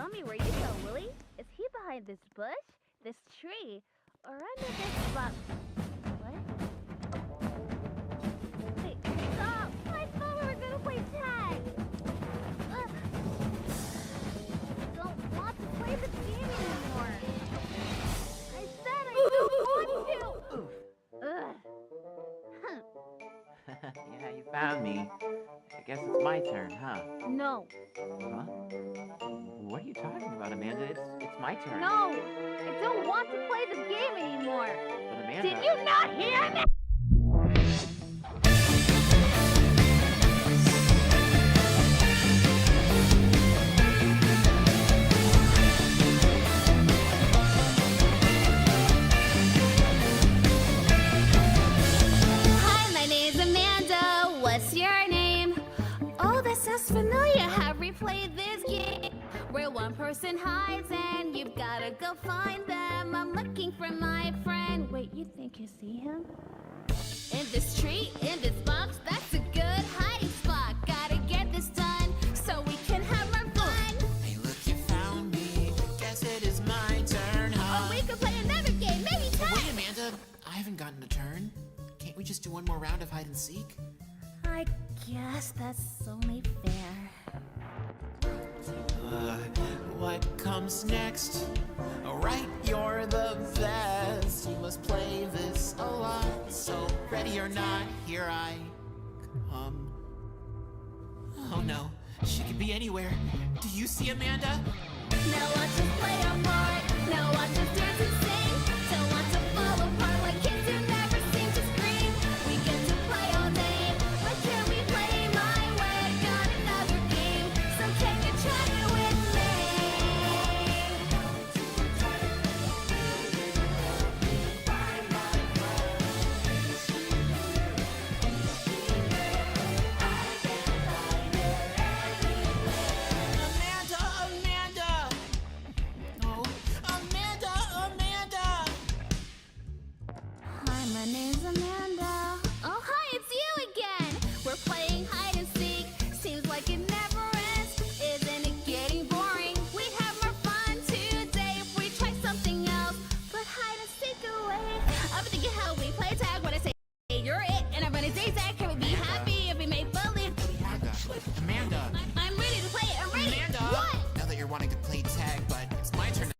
Tell me where you go, Willie. Is he behind this bush, this tree, or under this box? What? Wait, stop! I thought we were gonna play tag! Ugh. I don't want to play this game anymore. I said I don't want to! Ugh. Yeah, you found me. I guess it's my turn, huh? No. Huh? What are you talking about, Amanda? It's my turn. No! I don't want to play this game anymore! But Amanda... Did you not hear me? Hi, my name's Amanda. What's your name? Oh, that sounds familiar. Have we played this game? Where one person hides and you've gotta go find them. I'm looking for my friend. Wait, you think you see him? In this tree, in this box, that's a good hiding spot. Gotta get this done so we can have more fun. Hey, look, you found me. Guess it is my turn, huh? Or we could play another game, maybe tag. Wait, Amanda, I haven't gotten a turn. Can't we just do one more round of hide and seek? I guess that's only fair. What comes next? Alright, you're the best. You must play this a lot. So, ready or not, here I come. Oh no, she could be anywhere. Do you see Amanda? Now watch us play our part. Now watch us dance and sing. Don't want to fall apart like kids who never seem to scream. We get to play all day, but can we play my way? Got another game, so can you try it with me? Amanda, Amanda! Oh, Amanda, Amanda! Hi, my name's Amanda. Oh, hi, it's you again. We're playing hide and seek. Seems like it never ends. Isn't it getting boring? We'd have more fun today if we try something else. But hide and seek away. I'm thinking how we play tag when I say you're it, and I'm running zigzag. Can we be happy if we make believe? Amanda! I'm ready to play it. I'm ready. Amanda! What? Now that you're wanting to play tag, but it's my turn.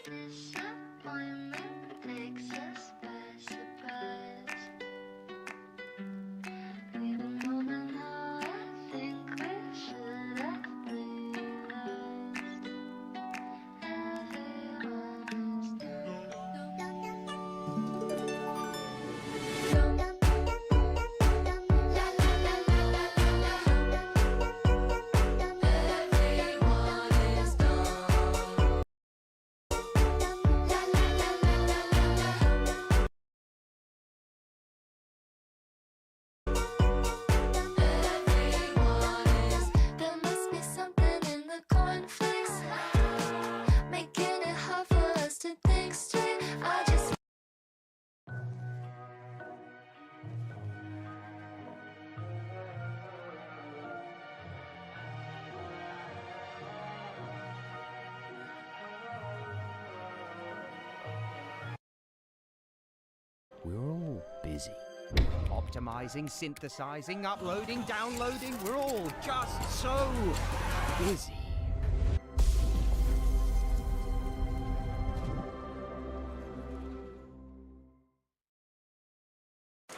Disappointment makes us by surprise. We were moving now, I think we should have realized everyone is There must be something in the cornflakes, making it hard for us to think straight. I just We're all busy. Optimizing, synthesizing, uploading, downloading. We're all just so busy.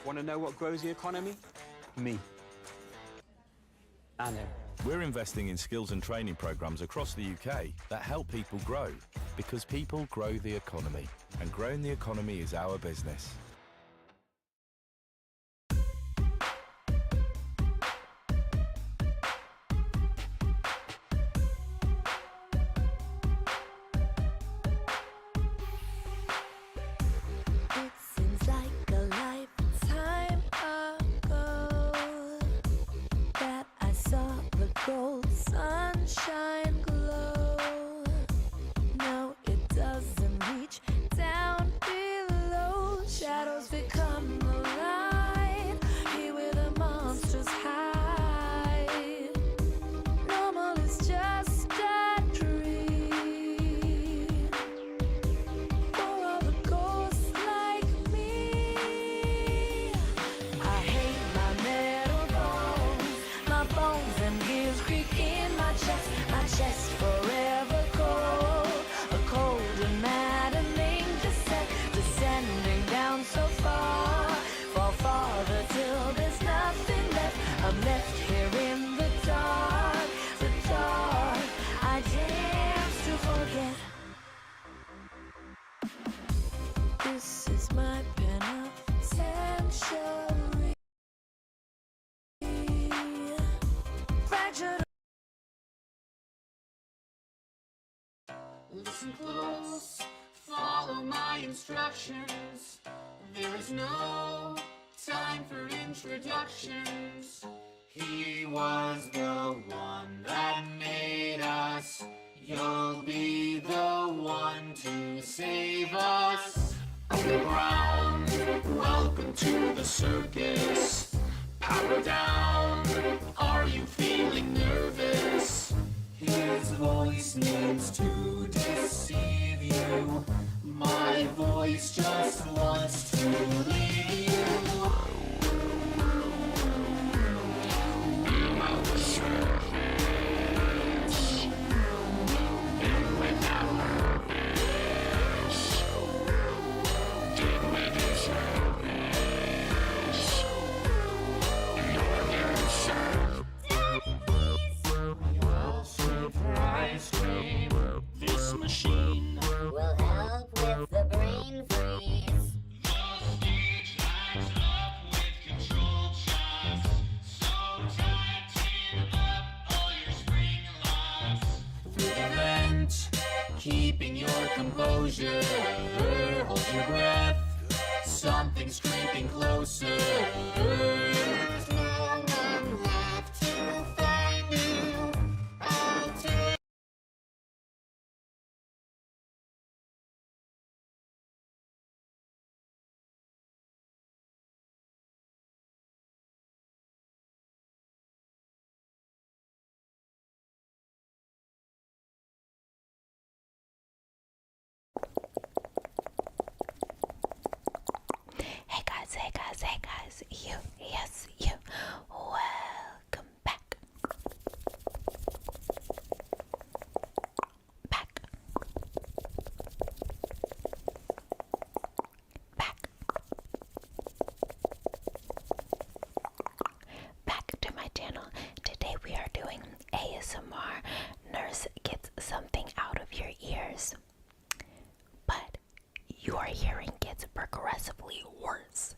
Want to know what grows the economy? Me. I know. We're investing in skills and training programs across the UK that help people grow, because people grow the economy, and growing the economy is our business. It seems like a lifetime ago that I saw the gold sunshine glow. No, it doesn't reach down below. Shadows chest forever cold. A cold and maddening descent, descending down so far. Fall farther till there's nothing left. I'm left here in the dark, the dark. I dance to forget. This is my penitentiary. Fractured. Listen close, follow my instructions. There is no time for introductions. He was the one that made us. You'll be the one to save us. Underground, welcome to the circus. Power down, are you feeling nervous? His voice means to deceive you. My voice just wants to leave you. This machine Will help with the brain freeze. stage lights up with controlled shots. So tighten up all your spring locks. Through the vent, keeping your composure. Hold your breath, something's creeping closer. There's no one left to find you. I'll take Hey guys, you, yes, you. Welcome back. Back. Back. Back to my channel. Today we are doing ASMR. Nurse gets something out of your ears. But your hearing gets progressively worse.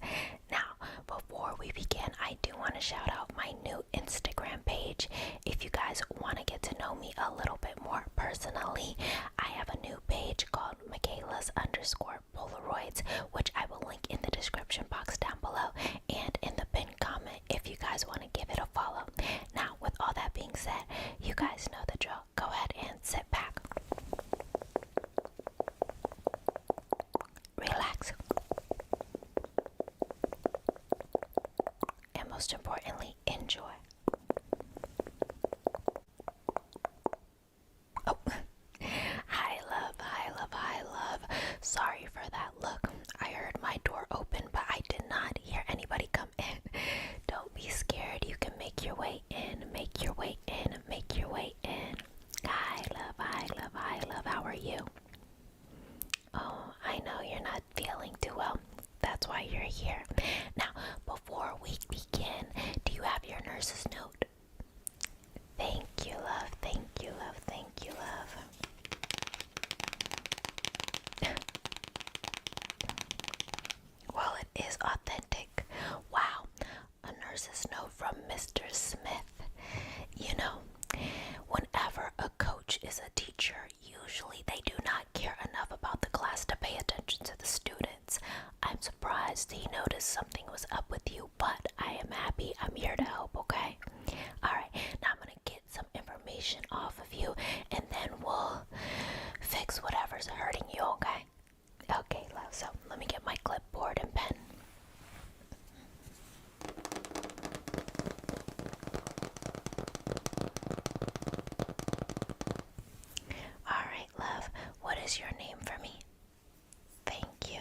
Now, before we begin, I do want to shout out my new Instagram page. If you guys want to get to know me a little bit more personally, I have a new page called Michaela's_Polaroids, which I will link in the description box down below and in the pinned comment if you guys want to give it a follow. Now, with all that being said, you guys know the drill. Go ahead and sit back. Relax. And most importantly, enjoy. Oh, hi love, hi love, hi love. Sorry for that look. I heard my door open, but I did not hear anybody come in. Don't be scared. You can make your way in, make your way in, make your way in. Hi love, hi love, hi love. How are you? Oh, I know you're not feeling too well. That's why you're here. Now, before we begin, do you have your nurse's note? Thank you, love. Thank you, love. Thank you, love. Well, it is authentic. Wow. A nurse's note from Mr. Smith. You know, whenever a coach is a teacher, usually they do not care enough about the class to pay attention to the students. I'm surprised he noticed something was up with you, but I am happy. I'm here to help, okay? Alright, now I'm gonna get some information off of you, and then we'll fix whatever's hurting you, okay? Okay, love, so let me get my clipboard and pen. Alright, love, what is your name for me? Thank you.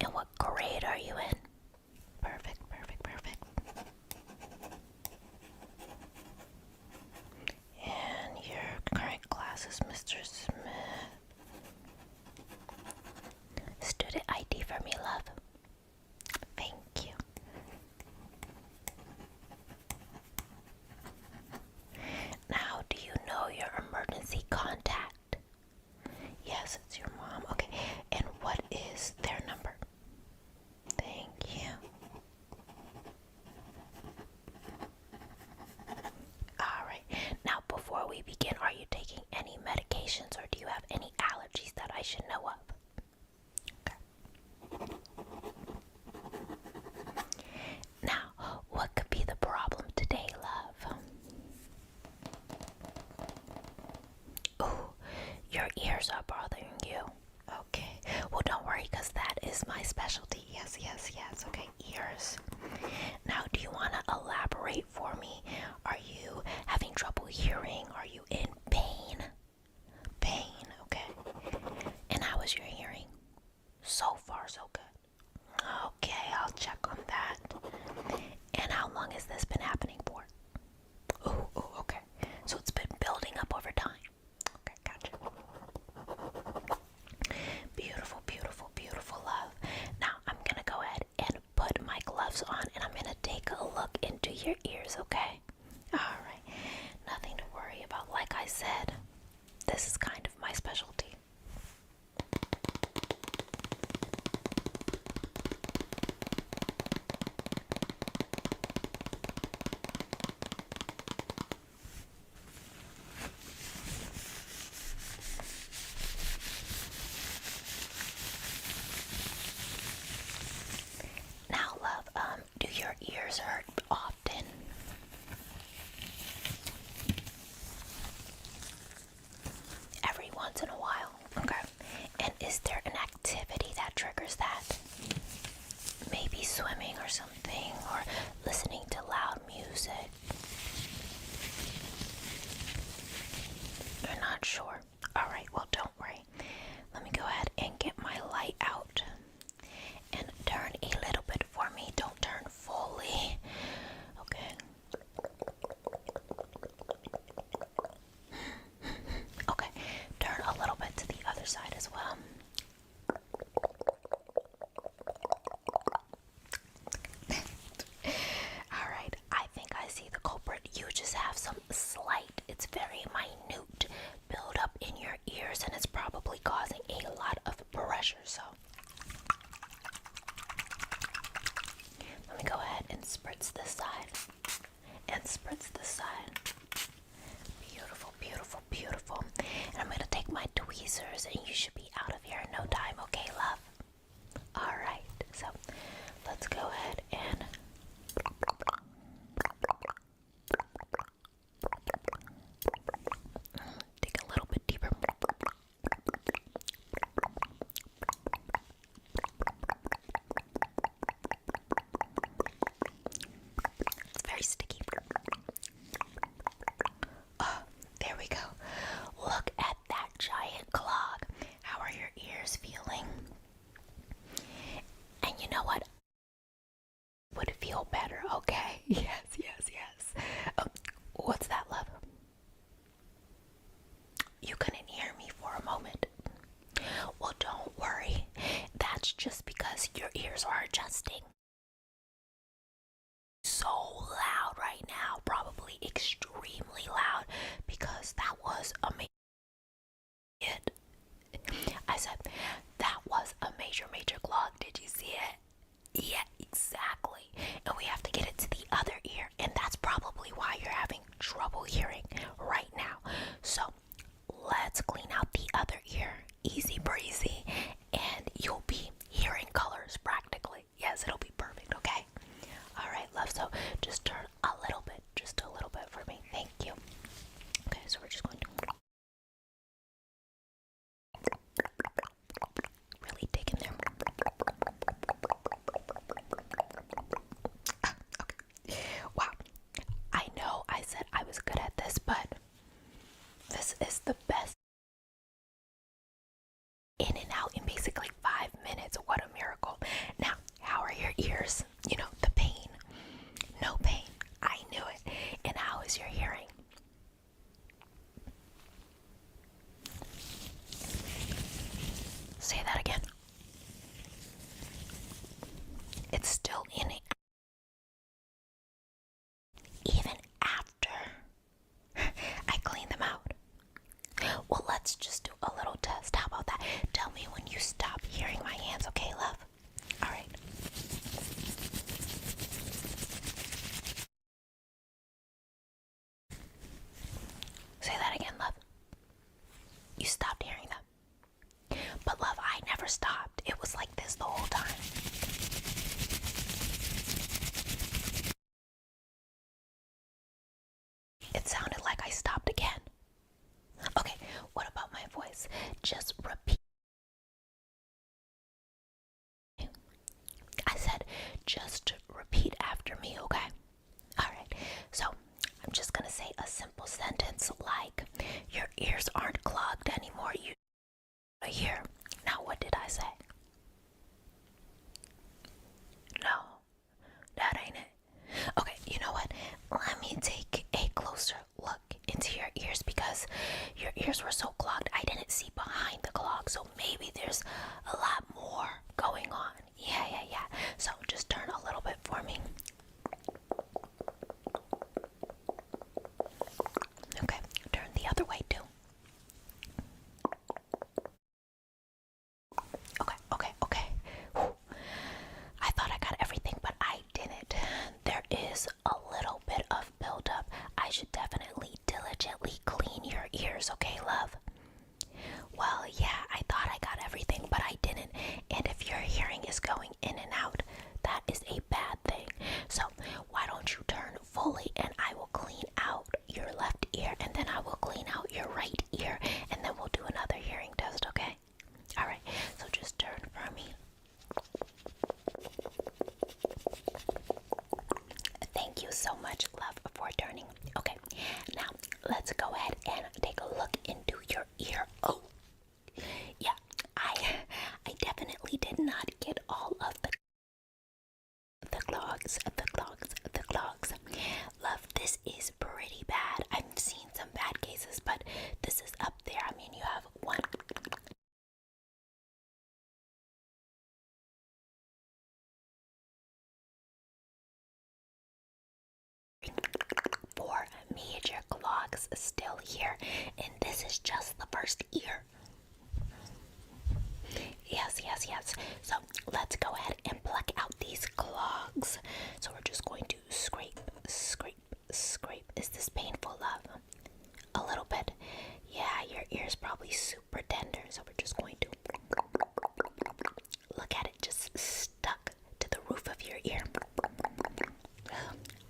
And what grade are you in? Perfect, perfect, perfect. Yes, it's your mom. Okay. And what is their number? Thank you. Alright. Now, before we begin, are you taking any medications or do you have any allergies that I should know of? Okay. Now, what could be the problem today, love? Ooh, your ears are bothering you. Okay. Well, don't worry, because that is my specialty. Yes, yes, yes. Okay, ears. Now, do you want to elaborate for me? Are you having trouble hearing? Are you in pain? Pain, okay. And how is your hearing? So far, so good. Okay, I'll check on that. And how long has this been happening for? Oh, okay. So it's been building up over time. Okay, gotcha. Beautiful, beautiful, beautiful, love. Now I'm gonna go ahead and put my gloves on and I'm gonna take a look into your ears, okay? Alright, nothing to worry about. Like I said, this is kind of my specialty. Now, love, do your ears hurt often? Every once in a while, okay. And is there an activity that triggers that? Maybe swimming or something, or listening to loud music? You're not sure? Alright, well, don't worry. Let me go ahead and get my light out. And turn a little bit for me. Don't turn fully. Okay. Okay. Turn a little bit to the other side as well. Alright, I think I see the culprit. You just have some slight, it's very minute buildup in your ears, and it's probably causing a lot of pressure, so let me go ahead and spritz this side and spritz this side. Beautiful, beautiful, beautiful. And I'm gonna take my tweezers and you should be out of here in no time, okay, love? Alright, so let's go ahead and dig a little bit deeper. It's very sticky. Oh, there we go. Look at that giant clog. How are your ears feeling? And you know what? Would feel better, okay? Yes, yes, yes. What's that, love? You couldn't hear me for a moment. Well, don't worry. That's just because your ears are adjusting. So loud right now, probably extremely loud, because that was amazing. I said, that was a major, major clog. Did you see it? Yeah, exactly. And we have to get it to the other ear, and that's probably why you're having trouble hearing right now. So let's clean out the other ear. Easy breezy, and you'll be hearing colors practically. Yes, it'll be perfect, okay? Alright, love, so just turn a little bit, just a little bit for me. Thank you. Okay, so we're just going to really dig in there. Okay. Wow. I know I said I was good at this, but this is the best. In and out in basically 5 minutes. What a miracle. Now, how are your ears? You know, the pain. No pain. I knew it. And how is your hearing? Say that again. It's still in it. Even after I clean them out. Well, let's just do a little test. How about that? me when you stop hearing my hands, okay, love? Alright. Say that again, love. You stopped hearing them. But love, I never stopped. It was like this the whole time. It sounded like I stopped again. Okay, what about my voice? Just repeat. I said, just repeat after me, okay? Alright, so I'm just gonna say a simple sentence like, your ears aren't clogged anymore, you hear. Now, what did I say? No, that ain't it. Okay, you know what? Let me take a closer look into your ears because your ears were so clogged I didn't see behind the clog, so maybe there's a lot more going on. Yeah. So just turn a little bit for me. Okay, turn the other way too. Okay. Whew. I thought I got everything, but I didn't. There is a little bit of buildup. I should definitely diligently clean your ears, okay, love? Well, yeah, I thought I got everything, but I didn't. And if your hearing is going in and out, that is a bad thing. So why don't you turn fully and I will clean out your left ear and then I will clean out your right ear and then we'll do another hearing test, okay? Alright, so just turn for me. Thank you so much, love, for turning. Okay, now let's go ahead and take a look into your ear. Oh, yeah, I definitely did not get all of the clogs. Love, this is pretty bad. I've seen some bad cases, but this is up there. I mean, you have 1, 4 major clogs still here, and this is just the first ear. Yes. So let's go ahead and pluck out these clogs. So we're just going to scrape. Is this painful, love? A little bit. Yeah, your ear's probably super tender, so we're just going to look at it just stuck to the roof of your ear.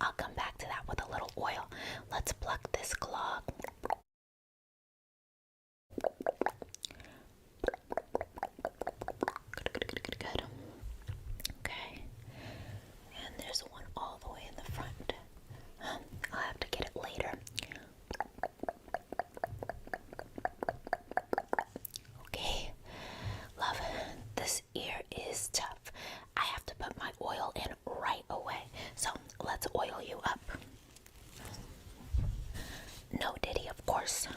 I'll come back to that with a little oil. Let's pluck this clog. Good. Okay. And there's one all the way in the front. I'll have to get it later. Okay. Love, this ear is tough. I have to put my oil in right away. So let's oil you up. No diddy, of course.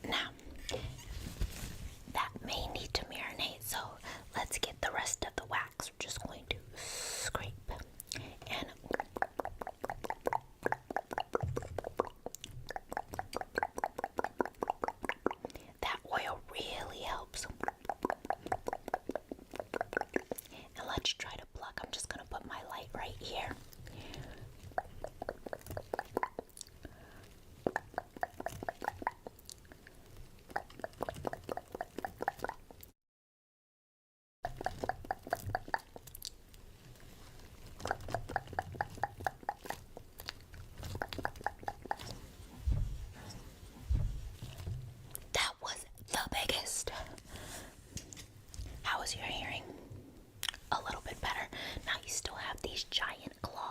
Now, that may need to marinate, so let's get the rest of the wax. We're just going to scrape and that oil really helps. And let's try to pluck. I'm just going to put my light right here. That was the biggest. How is your hearing? A little bit better. Now you still have these giant claws.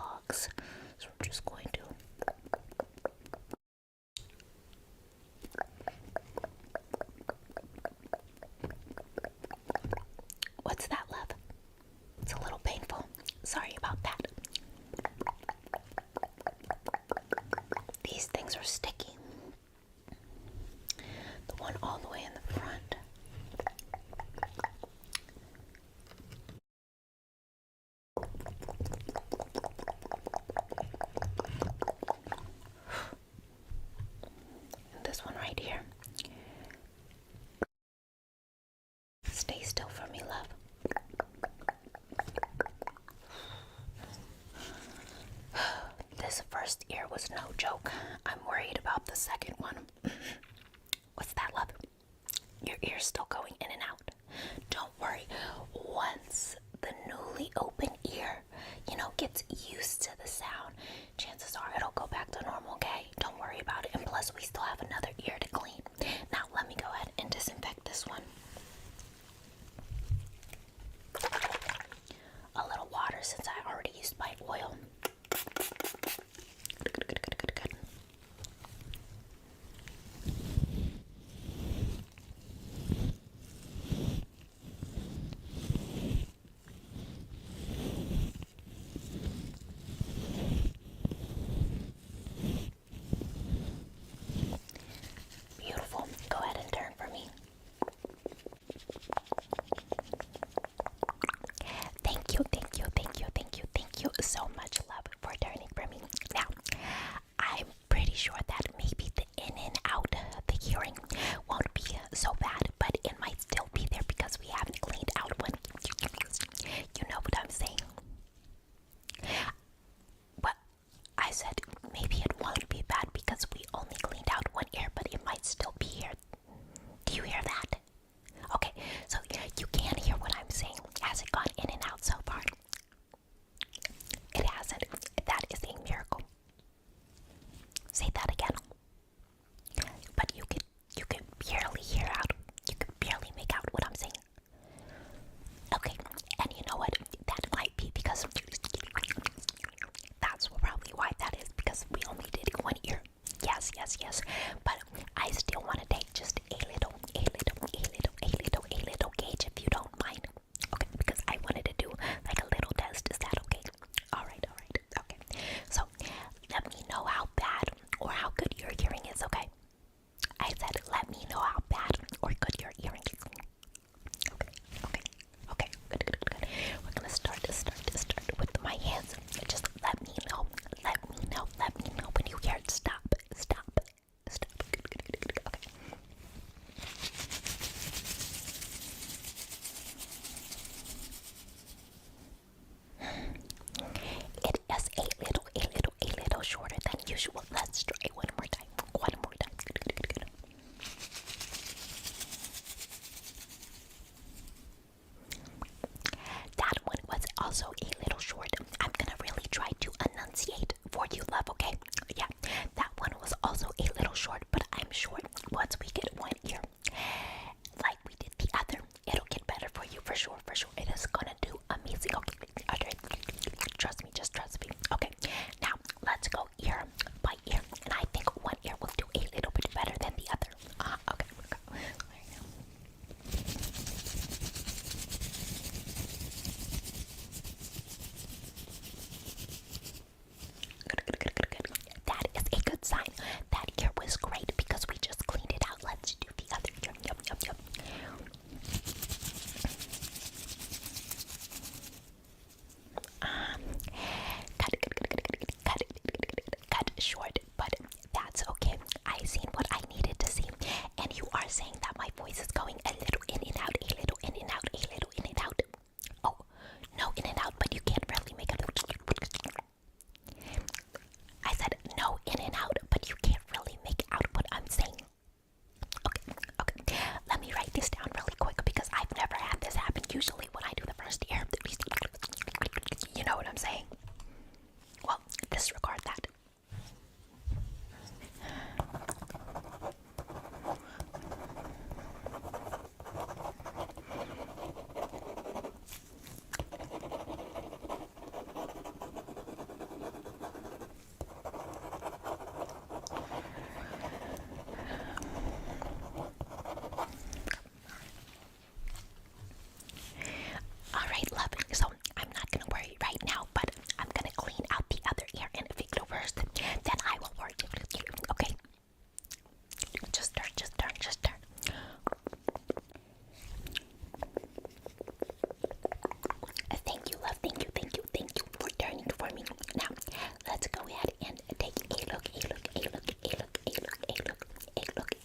was no joke. I'm worried about the second one. What's that, love? Your ear's still going in and out. Don't worry. Once the newly open ear, gets used to the sound, chances are it'll go back to normal, okay? Don't worry about it. And plus, we still have another ear to clean. Now, let me go ahead and disinfect this one. A little water since I already used my oil. Good. Beautiful. Go ahead and turn for me. Thank you so much, love, for turning for me. Now, I'm pretty sure that maybe the in and out, the hearing won't be so bad, but it might still be there because we haven't cleaned out one. You know what I'm saying? Well, I said maybe it won't be bad because we only cleaned out one ear, but it might still be here. Do you hear that? Okay, so you can hear what I'm saying. Has it gone in and out so far? It hasn't. That is a miracle. Say that again. But you can barely hear out. You can barely make out what I'm saying. Okay, and you know what? That might be because that's probably why that is, because we only did one ear. Yes. But I still want to take just a little gauge, if you don't mind. Okay, because I wanted to do like a little test. Is that okay? Alright. Okay. So let me know how bad or how good your hearing is, okay? I said let me know how bad or good your hearing is. Okay. Good. We're gonna start with my hands. Just let me know when you hear it. Stop. Good. Okay. It is a little shorter than usual. Let's try one more time. Good. That one was also a little short. I'm gonna really try to enunciate for you, love, okay? Yeah, that one was also a little short, but I'm sure once we get one ear, like we did the other, it'll get better for you for sure. It is gonna do amazing. Okay. Just trust me. Okay, now let's go ear by ear, and I think one ear will do a little bit better than the other. Okay. There you go. Good. That is a good sign. That ear was great because we just cleaned it out. Let's do the other ear. Yep. Cut short, but that's okay. I seen what I needed to see, and you are saying that my voice is going a little in and out, a little in and out. Oh, no in and out, but you can't really make it. I said no in and out, but you can't really make out what I'm saying. Okay. Let me write this down really quick because I've never had this happen. Usually when I do the first ear, you know what I'm saying? Well, disregard that. Alright, love. So I'm not gonna worry right now, but I'm gonna clean out the other ear and fix it first. Then I will worry. Okay? Just turn. Thank you, love. Thank you for turning for me. Now, let's go ahead and take a look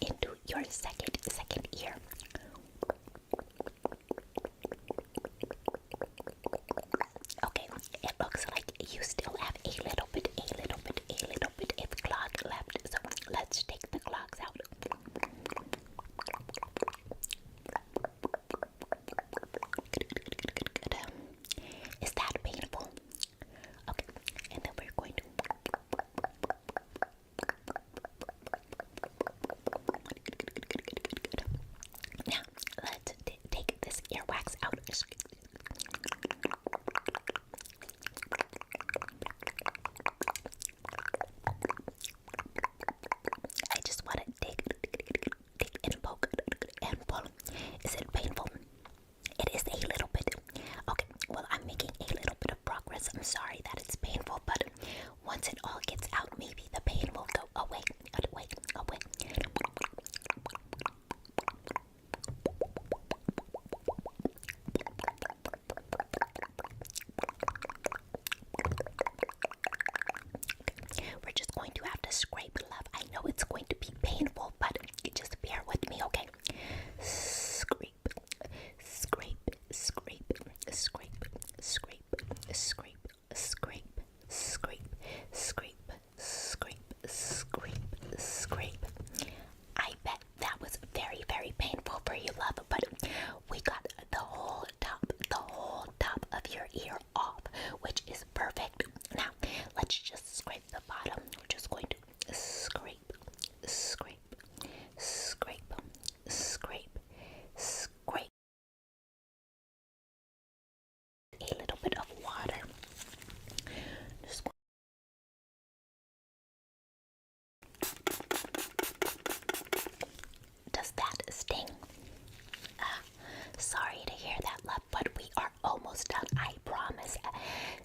into your second ear. Okay, it looks like you still have a little bit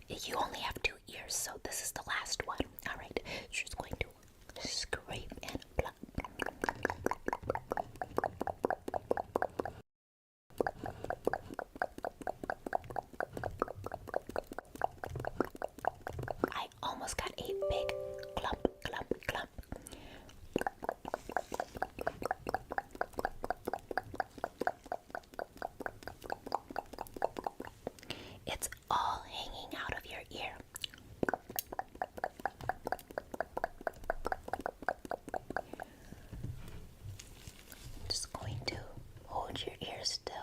You only have 2 ears, so this is the last one. Alright, she's going to scrape and pluck. I almost got a big clump. It's all hanging out of your ear. Just going to hold your ear still.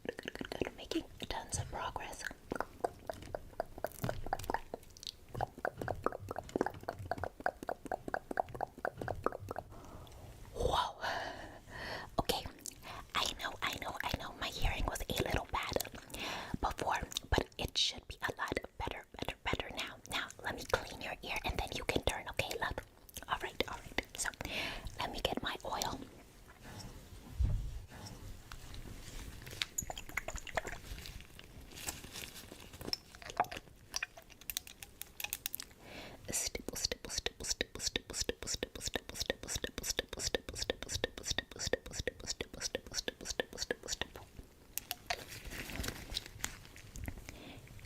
Good. Making tons of progress. Whoa. Okay, I know my hearing was a little bad before, but it should be a lot better now. Now, let me clean your ear and then you can turn, okay, love? Alright. So, let me get my oil.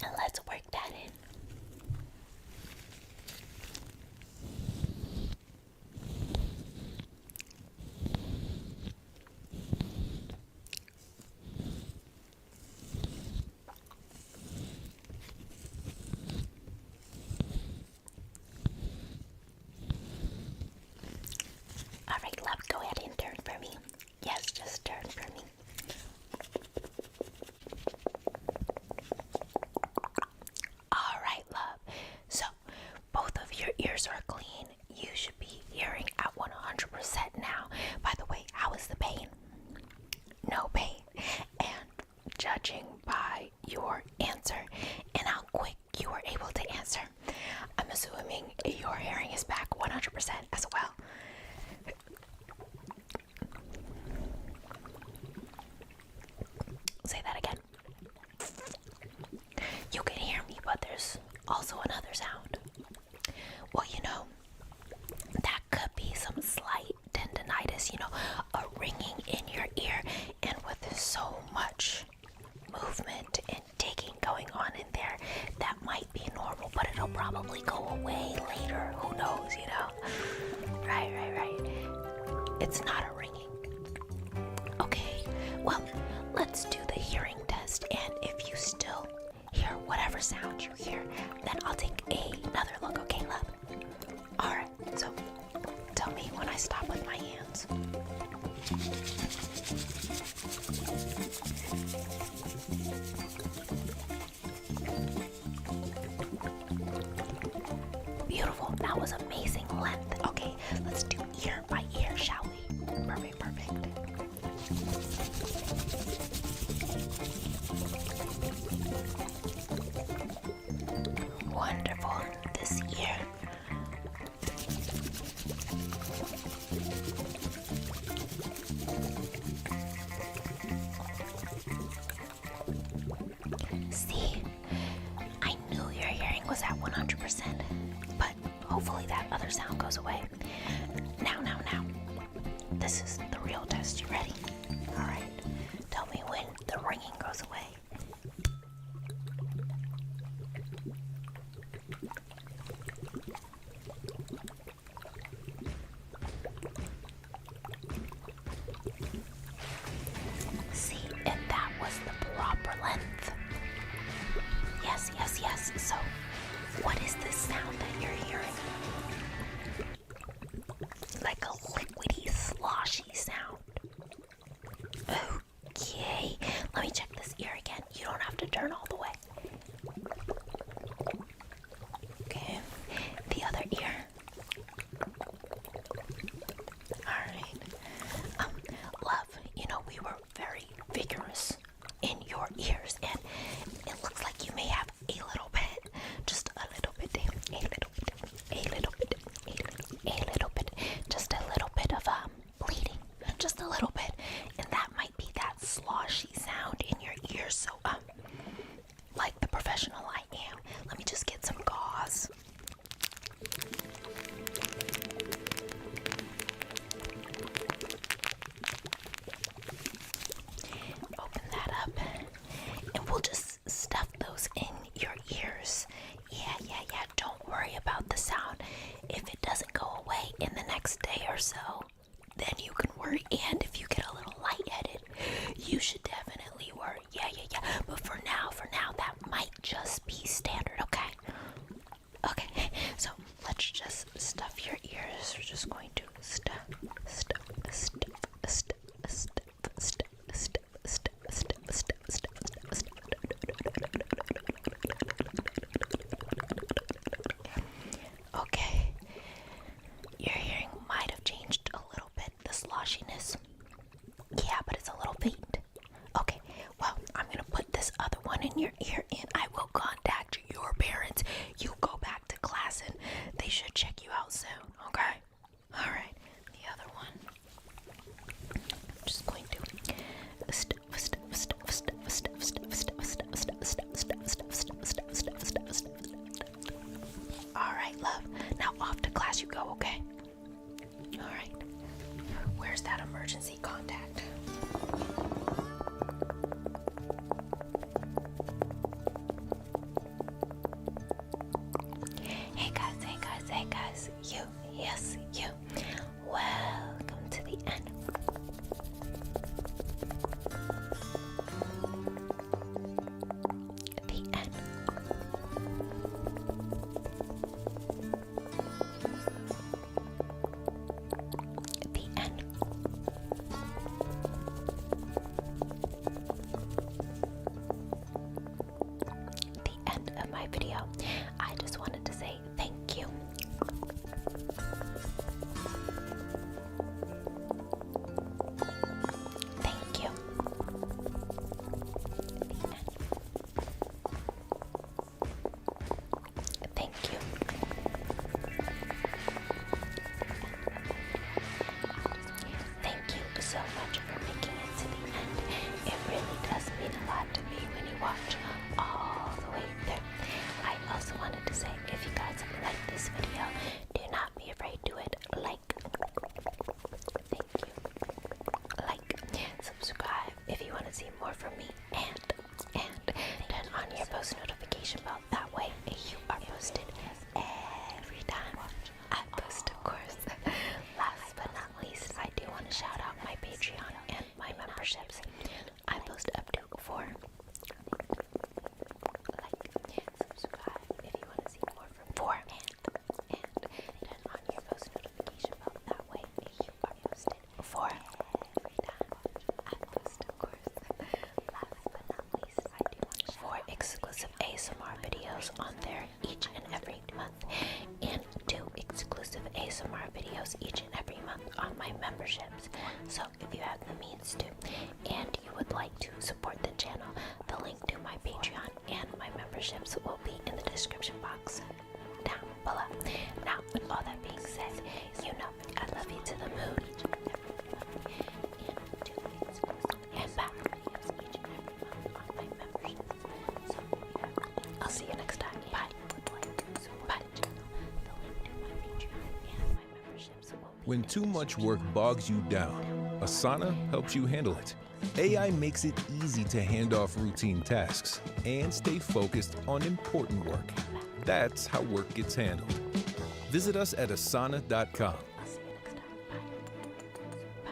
And let's work that in. Alright, love, go ahead and turn for me. Yes, just turn for me. Alright, love. So, both of your ears are clean. You should be hearing at 100% now. By the way, how is the pain? No pain. And judging by your answer and how quick you were able to answer, I'm assuming your hearing is back 100% as well. Say that again. You can hear me, but there's also another sound. Well, that could be some slight tendinitis, a ringing in your ear, and with so much movement and digging going on in there, that might be normal, but it'll probably go away later. Who knows, Right. It's not a ringing. Okay, well, let's do the hearing test, and if you still hear whatever sound you hear, then I'll take another look, okay, love? Alright, so tell me when I stop with my hands. Beautiful, that was amazing length. Okay, let's do ear by ear, shall we? Perfect. Wonderful. This ear. See, I knew your hearing was at 100%, but hopefully that other sound goes away. Now. This is the real test. You ready? Alright. Tell me when the ringing goes away. See, and that was the proper length. Yes. So, what is this sound that you're hearing? Like a liquidy, sloshy sound. Okay, let me check this ear again. You don't have to turn all the way. Okay, the other ear. Alright. Love, we were very vigorous in your ears, and it looks like you may have a little bit, just a little bit, just a little bit of bleeding, just a little bit. You should definitely wear it. Yeah. But for now, that might just be standard, okay? Okay, so let's just stuff your ears. We're just going to stuff. Okay, your hearing might have changed a little bit, the sloshiness. Yeah, but it's a little faint. Okay, well, I'm gonna put this other one in your ear and I will contact your parents. You go back to class and they should check you out soon, okay? Alright, the other one. I'm just going to Alright, love. Now off to class you go, okay? Alright. Where's that emergency contact? Hey guys, you, yes, you. Welcome to the end. The end. The end. The end of my video. I just wanted to say thank you. Thank you. The end. Thank you. Thank you so much for making it to the end. It really does mean a lot to me when you watch all the way through. I also wanted to say, if you guys like this video, do not be afraid to it. Like. Thank you. Like. Subscribe if you want to see more from me. And turn on your post notification bell. That way you are posted every time I post, of course. Last but not least, I do want to shout out my Patreon and my memberships. I post up to 4. Like, subscribe if you want to see more from 4. And turn on your post notification bell. That way you are posted 4 every time I post, of course. Last but not least, I do want to shout 4 exclusive ASMR videos on there each and every month, and 2 exclusive ASMR videos each and every month on my memberships. So if you have the means to, and you would like to support the channel, the link to my Patreon and my memberships will be in the description box down below. Now, with all that being said, you know I love you to the moon and back. So I'll see you next time. Bye. Bye. When too much work bogs you down, Asana helps you handle it. AI makes it easy to hand off routine tasks and stay focused on important work. That's how work gets handled. Visit us at asana.com. I'll see you next time. Bye.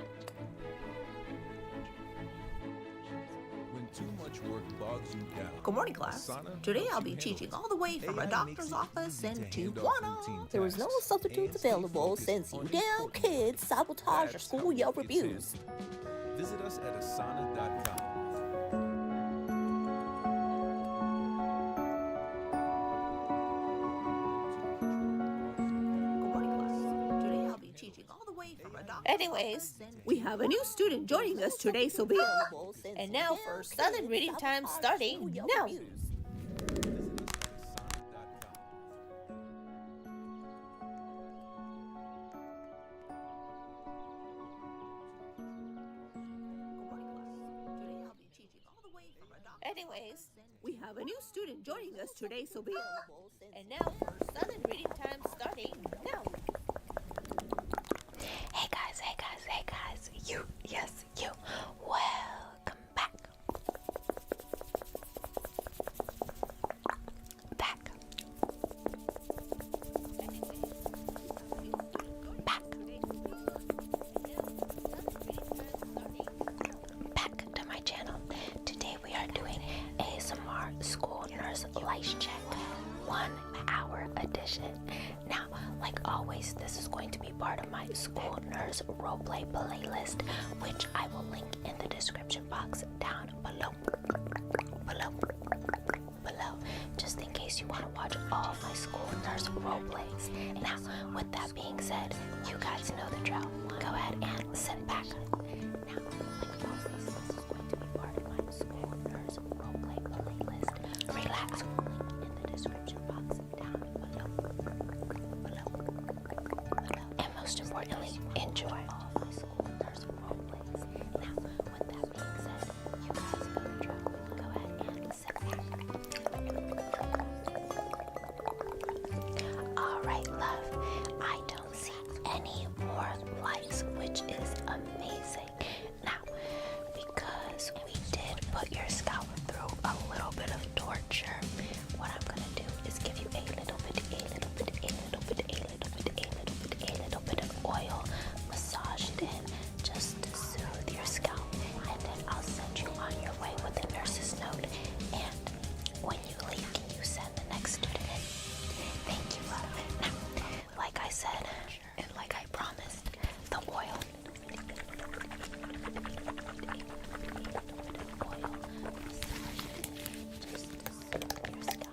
When too much work bogs you down. Good morning, class. Asana Today helps I'll you be handle teaching it. all the way from a AI doctor's makes it office easy in to hand off Tijuana. routine There was no tasks substitutes and stay available focused since you on damn important kids sabotage your That's school how Yelp work gets reviews. handled. Visit us at asana.com. Anyways, we have a new student joining us today, so be available. And now for Southern reading time starting now. Anyways, we have a new student joining us today, so be available. And now for Southern reading time starting now. Hey guys, you, yes, you, welcome back. Back. Back to my channel. school nurse lice check 1 hour edition. Now, like always, this is going to be part of my school nurse roleplay playlist, which I will link in the description box down below, just in case you want to watch all my school nurse roleplays. Now, with that being said, you guys know the drill. Go ahead and sit back. Now, like always, this is going to be part of my school nurse roleplay playlist. Relax. Link in the description box down below. And most importantly, enjoy all my school nurse roleplays. Now, with that being said, you guys know the drill. Go ahead and sit back. Alright, love. I don't see any more lights, which is amazing. Now, because we did put your scalp through a little bit of torture, what I'm gonna do is give you a little bit of oil, massage it in just to soothe your scalp, and then I'll send you on your way with the nurse's note. And when you leave, can you send the next student in? Thank you, love. Now, like I said, and like I promised, the oil. Massage it in just to soothe your scalp.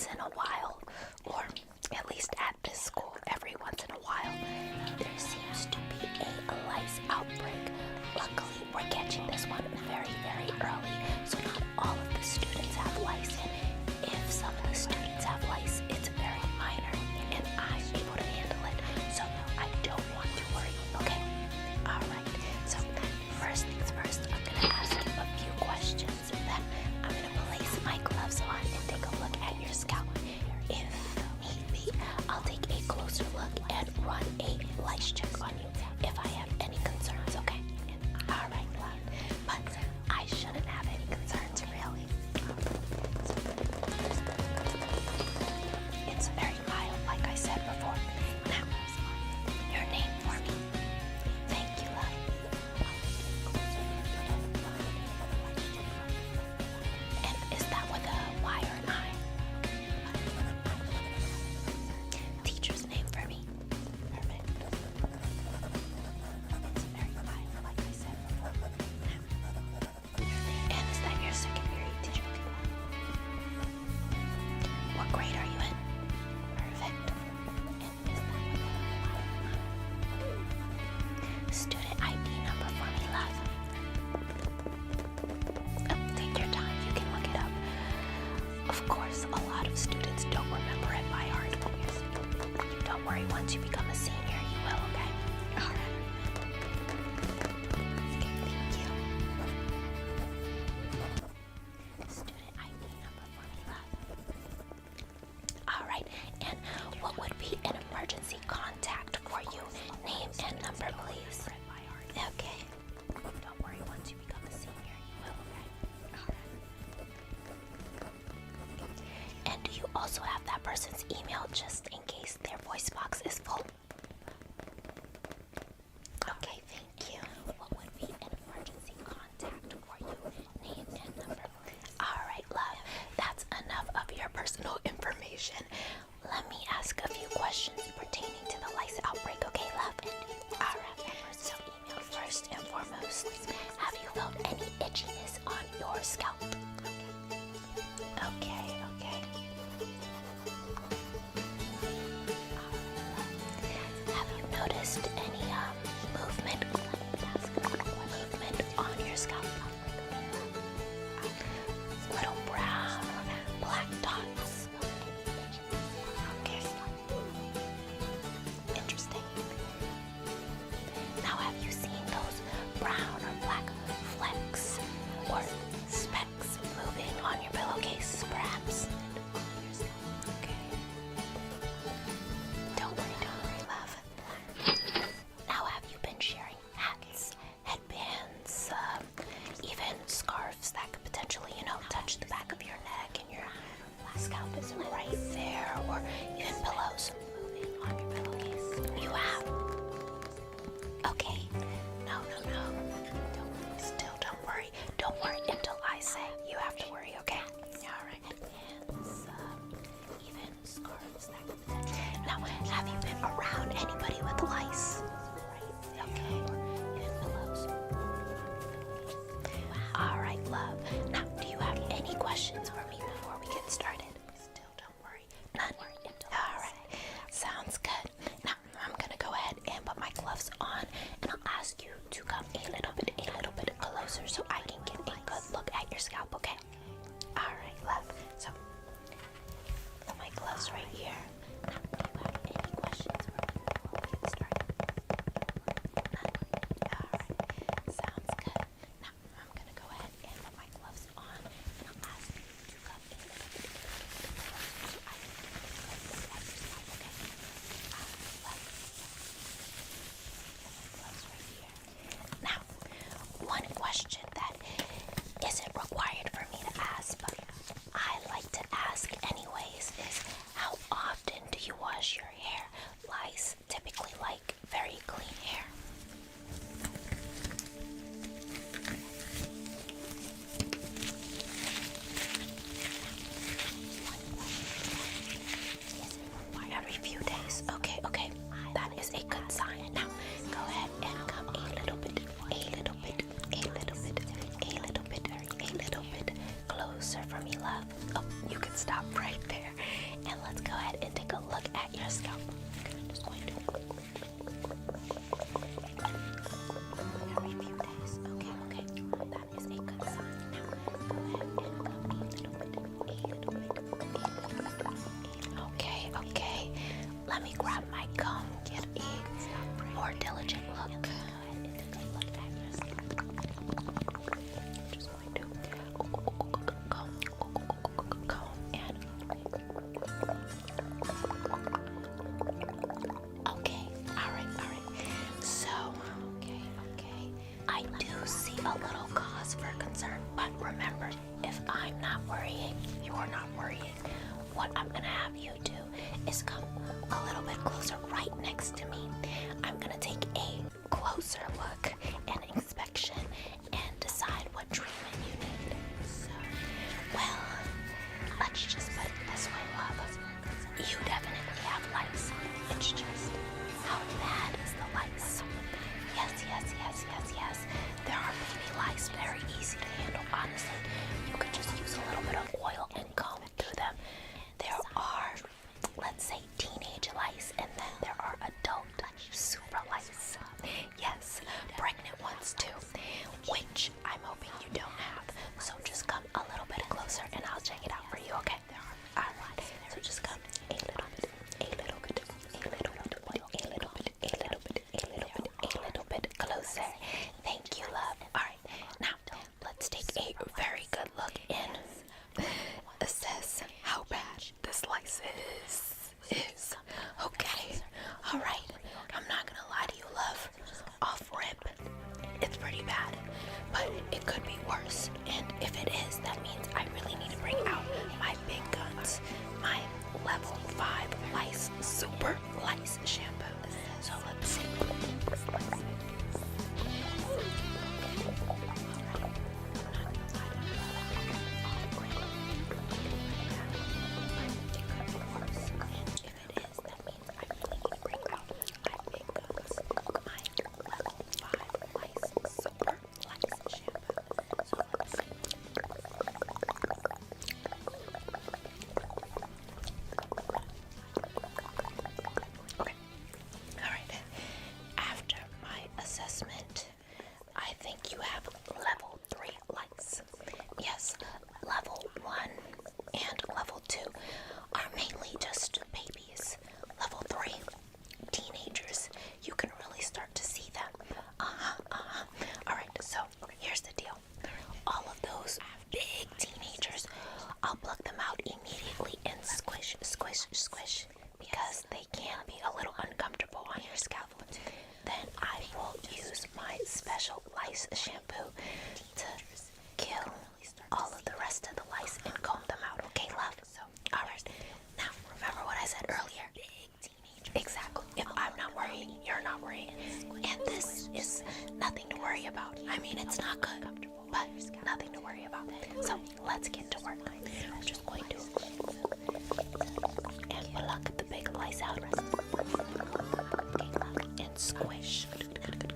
once in a while, or at least at this school, every once in a while, there seems to be a lice outbreak. Luckily, we're catching this one very, very early, so not all of the students have lice. If some of the students have lice, it's very minor, and I'm able to handle it, so I don't want to worry, okay? Alright, so first things first, I'm going to ask you a few questions, and then I'm going to place my gloves on and take a look at your scalp. If need be, I'll take a closer look and run a lice check on you if I have any concerns, okay? Alright, love, but I shouldn't have any concerns, really. It's very mild, like I said before. Now, your name for me. Thank you, love. And is that with a Y or an I? Teacher's name for me. Perfect. It's very mild, like I said before. And is that your second period, teacher? What grade are you in? Perfect. And is that with a student ID number for me, love? Take your time, you can look it up. Of course, a lot of students don't remember it by heart. Don't worry, once you become a senior, you will, okay? Alright. Okay, thank you. Student ID number for me, love. Alright, and what would be an emergency contact for you? Name and number, please. Okay. Don't worry, once you become a senior, you will, okay? Alright. And do you also have that person's email just in case their voice box is full? Okay, thank you. What would be an emergency contact for you? Name and number. Alright, love. That's enough of your personal information. Let me ask a few questions pertaining to the lice outbreak, okay, love? Alright, so first and foremost, have you felt any itchiness on your scalp? Okay, okay. Have you noticed any movement on your scalp? Little brown or black dots. Okay. Interesting. Now, have you seen those brown or black flecks or specks moving on your pillowcase, perhaps? Okay. Don't worry, love. Now, have you been sharing hats, headbands, even scarves that could potentially, touch the back of your neck and your scalp is right there, or even pillows moving on your pillowcase? You have? Okay. No. Don't worry. Don't worry until I say you have to worry, okay? Alright. Headbands, even scarves that could potentially. Now, have you been around anybody with lice? Okay. Even pillows. Alright, love. Now, do you have any questions for me before we get started? Still don't worry. None? Alright. Sounds good. Now, I'm gonna go ahead and put my gloves on, and I'll ask you to come a little bit closer so I can get a good look at your scalp, okay? Alright, love. So, put my gloves right here. Now, do you have any questions for me before we get started? None? Alright. Sounds good. Now, I'm gonna go ahead and put my gloves on, and I'll ask you to come a little bit closer so I can get a good look at your scalp, okay? Alright, love. Put my gloves right here. Now, one question that isn't required for me to ask, but I like to ask anyways, is how often let's go ahead and take a look at your scalp. Just going to every few days. Okay. That is a good sign. Now, go ahead and Okay. Let me grab my comb, get a more diligent look. Go ahead and take a look at your scalp. Just going to comb and okay, alright. So, okay. I do see a little cause for concern, but remember, if I'm not worrying, you're not worrying. What I'm gonna have you do is come a little bit closer right next to me. I'm gonna take a closer look and inspection and decide what treatment you need. So, well, let's just put it this way, love. You definitely have lice. It's just, how bad is the lice? Yes. There are baby lice, very easy to handle, honestly. You could just use a little bit of oil and comb through them. There are, let's say, teenage lice, and then there are adult super lice. Yes, pregnant ones too, which I'm hoping you don't have. So just come a little bit closer and I'll check it out for you, okay? Alright, so just come a little bit closer. Thank you, love. Alright, now let's take a very good look and assess how bad this lice is. Okay, alright. I'm not gonna lie to you, love. Off rip, it's pretty bad, but it could be worse. And if it is, that means I really need to bring out my big guns, my level 5 lice, super lice shampoo. So let's see. I think you have level 3 lice. Yes, level 1 and level 2 are mainly just babies. Level 3, teenagers, you can really start to see them. Alright, so here's the deal. All of those big teenagers, I'll pluck them out immediately and squish, because they can be a little uncomfortable on your scalp. Then I will use my special lice shampoo to kill all of the rest of the lice and comb them out, okay, love? Alright, now remember what I said earlier. Exactly. If I'm not worrying, you're not worrying. And this is nothing to worry about. I mean, it's not good, but nothing to worry about. So let's get to work. I'm just going to and pluck the big lice out. And squish. Good.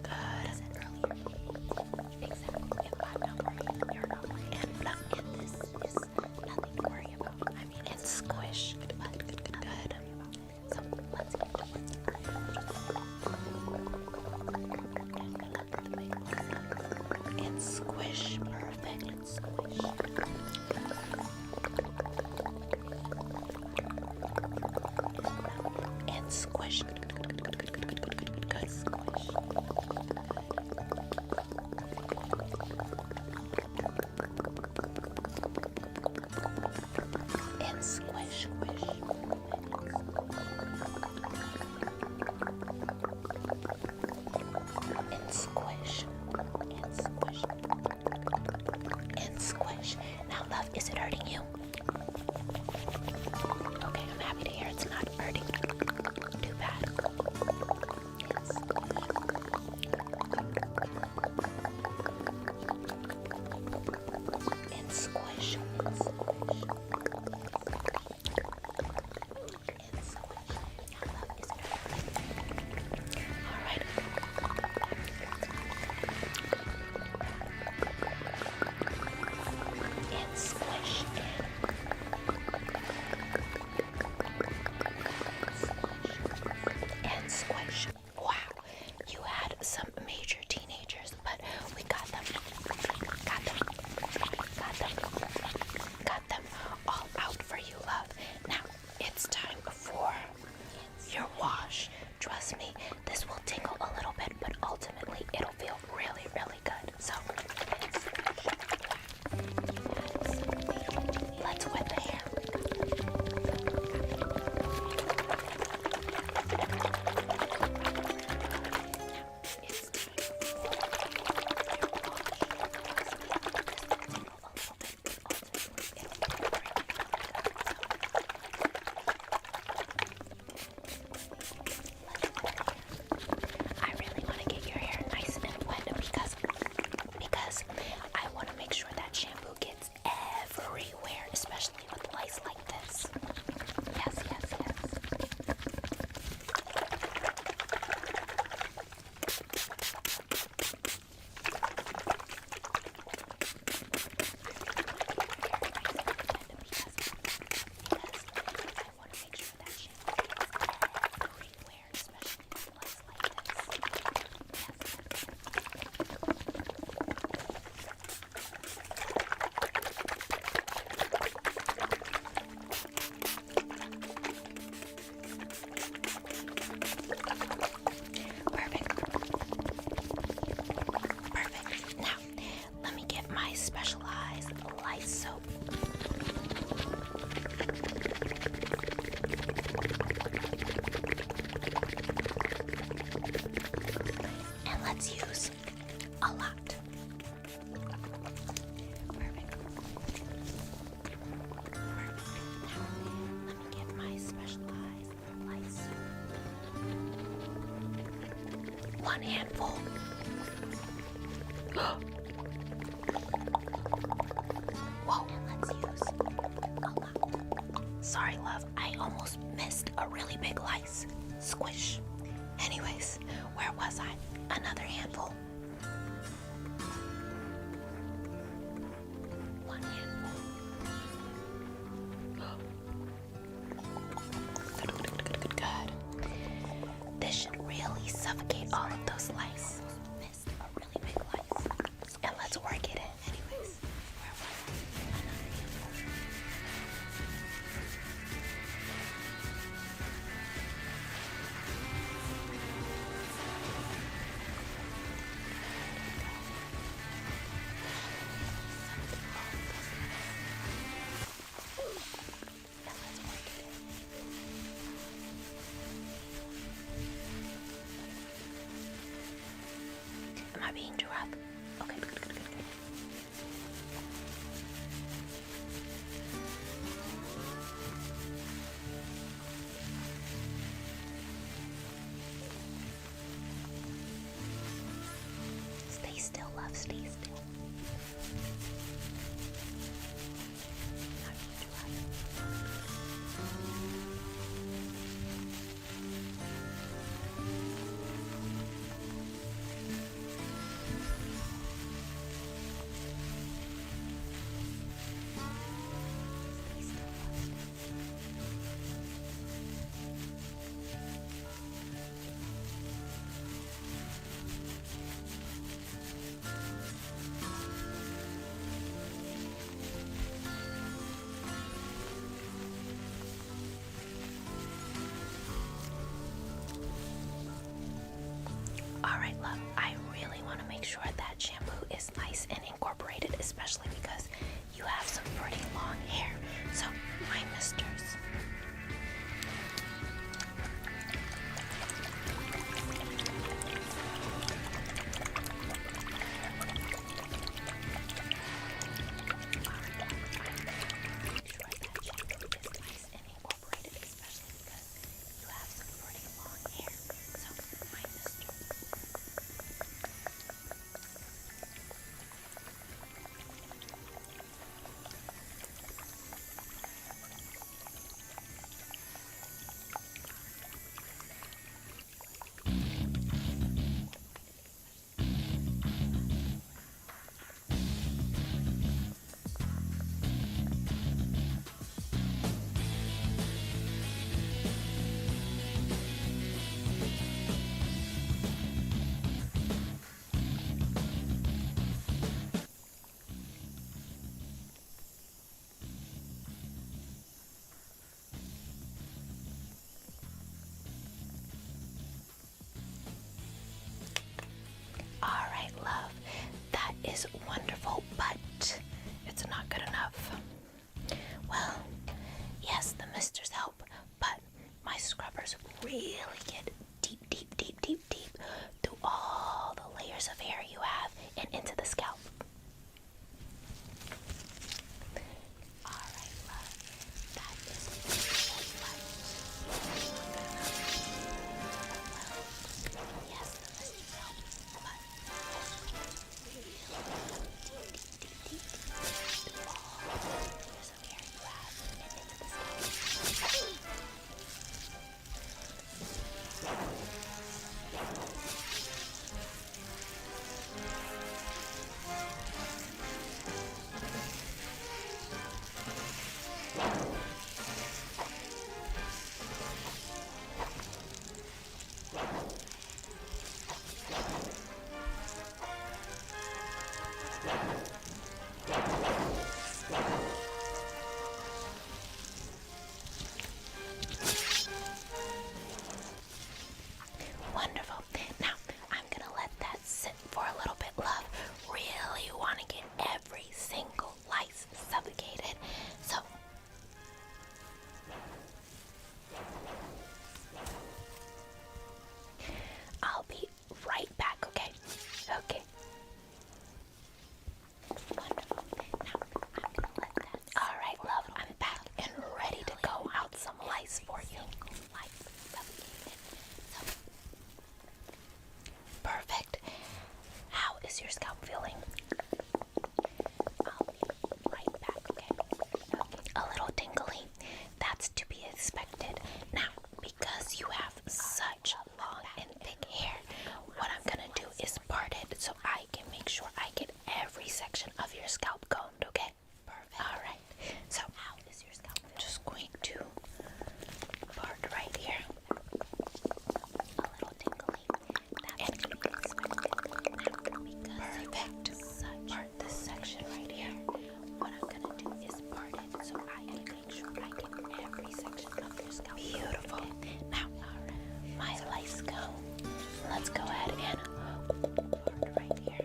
Exactly. If I'm not worrying, you're not worrying. And pluck. And this is nothing to worry about. I mean, and squish. Good. So let's get to work. And pluck the big lice out. And squish. Perfect. And squish. And squish. Good. Squish. And squish. And squish. And squish. Now, love, is it hurting you? Okay, I'm happy to hear it's not hurting too bad. one handful. Whoa, let's use a lot. Sorry, love, I almost missed a really big lice. Squish. Anyways, where was I? Another handful. One handful. Good. This should really suffocate all of those lice. Missed a really big lice. And let's work it in. Anyways, where was I? Another handful. Am I being too rough? Okay, good. Stay still, love, stay still. Not being too rough. Alright, love, I really want to make sure that shampoo is nice and incorporated, especially because you have some pretty long hair. So, my misters. Make sure that shampoo is nice and incorporated, especially because you have some pretty long hair. So, my misters. Alright, love, that is wonderful, but it's not good enough. Well, yes, the misters help, but my scrubbers really get deep through all the layers of hair you have and into the scalp. Alright, love, that is wonderful, but yes, the misters help, but my scrubbers really deep through all the layers of hair you have and into the scalp. Wonderful. Now, I'm gonna let that sit for a little bit, love. Really want to get every single lice suffocated. So, I'll be right back, okay? Okay. Wonderful. Now, I'm gonna let that sit. Alright, love, I'm back and ready to go out some lice for you. Lice suffocated. So, is your scalp feeling? I'll be right back, okay? A little tingly. That's to be expected. Now, because you have such long and thick hair, what I'm gonna do is part it so I can make sure I get every section of your scalp combed, okay? Perfect. Alright, so how is your scalp? I'm just going to part right here. A little tingly. That's to be expected. Now, because part this section right here. What I'm gonna do is part it so I can make sure I get every section of your scalp. Beautiful. Now, my lice comb. Let's go ahead and part right here.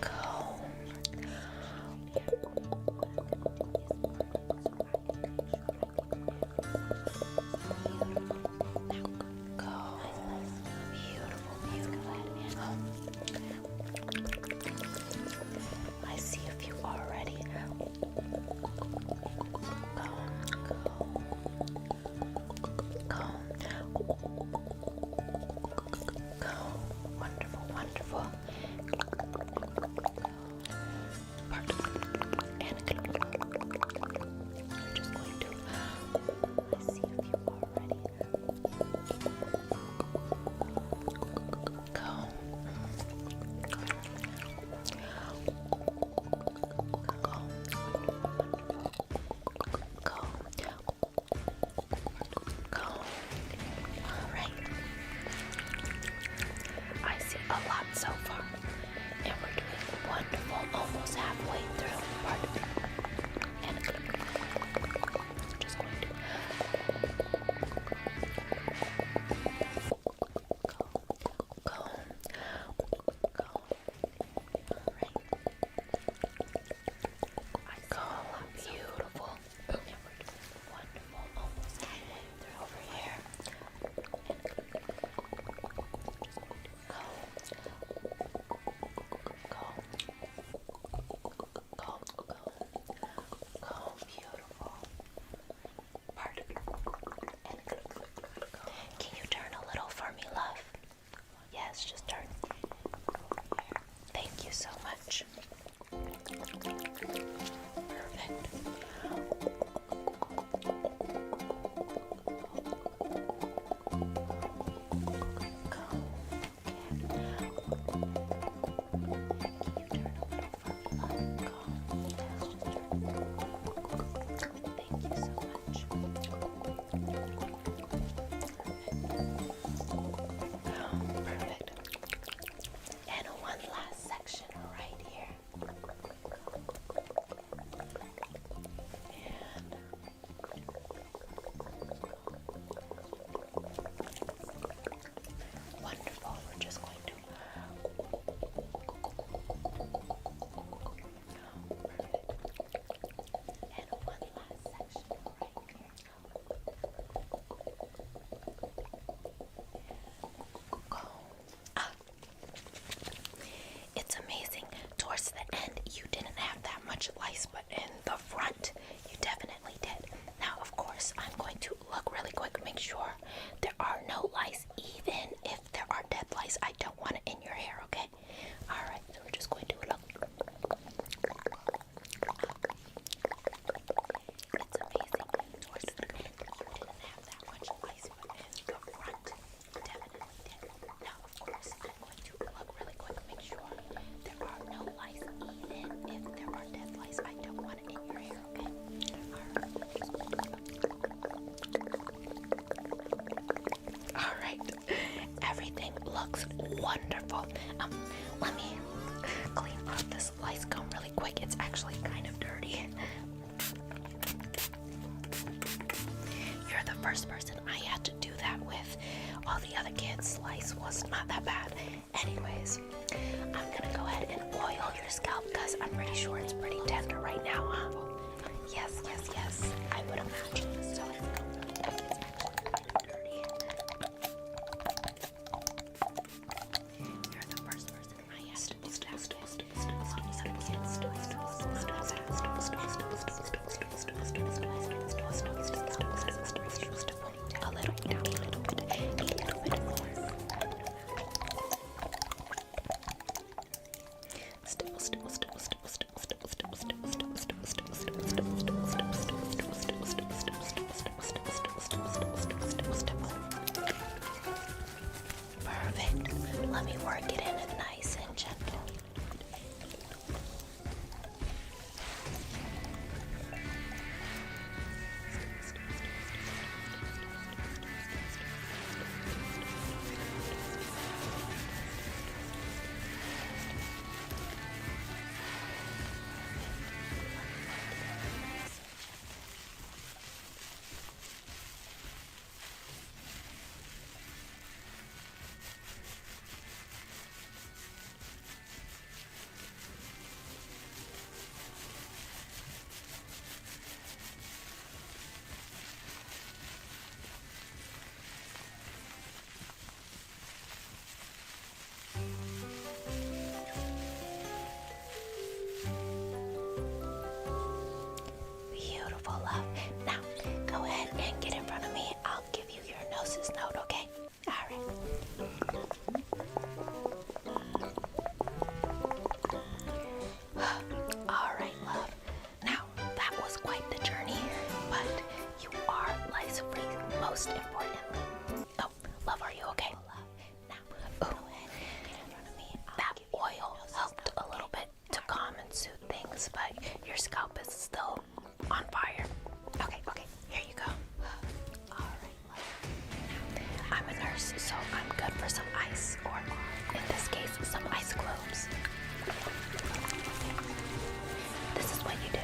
Comb. I see a few already. Wonderful, wonderful. Part and I'm just going to. I see a few already. Comb. Alright. I see a lot so far. And we're doing wonderful, almost halfway through part of it. And I'm just going to comb. Alright. I comb. Beautiful. And we're doing wonderful, almost halfway through over here. Comb, beautiful. Part and can you turn a little for me, love? Yes, just turn. Thank you so much. Perfect. And one last section right here. And wonderful. We're just going to and one last section right here. It's amazing. Towards the end, you didn't have that much lice, but in the front, you definitely did. Now, of course, I'm going to look really quick, make sure there are no lice. Even if there are dead lice, I don't want it in your hair, okay? Alright, so we're just going to look. It's amazing. Towards the end, you didn't have that much lice, but in the front, you definitely did. Now, of course, I'm going to look really quick, make sure there are no lice. Even if there are dead lice, I don't want it in your hair, okay? Alright, everything looks wonderful. Let me clean off this lice comb really quick. It's actually kind of dirty. You're the first person I had to do that with. All the other kids' lice was not that bad. Anyways, I'm gonna go ahead and oil your scalp because I'm pretty sure it's pretty tender right now, huh? Yes, yes, yes. I would imagine. So it's actually kind of dirty. You're the first person I had to do that with. A little bit. nurse's note, okay? Alright. Alright, love. Now, that was quite the journey, but you are lice-free, most importantly. Oh, love, are you okay? Now, ooh, that oil helped a little bit to calm and soothe things, but your scalp is still on fire. Okay, here you go. Alright, love. I'm a nurse, so I'm good for some ice, or in this case, some ice globes. This is what you do.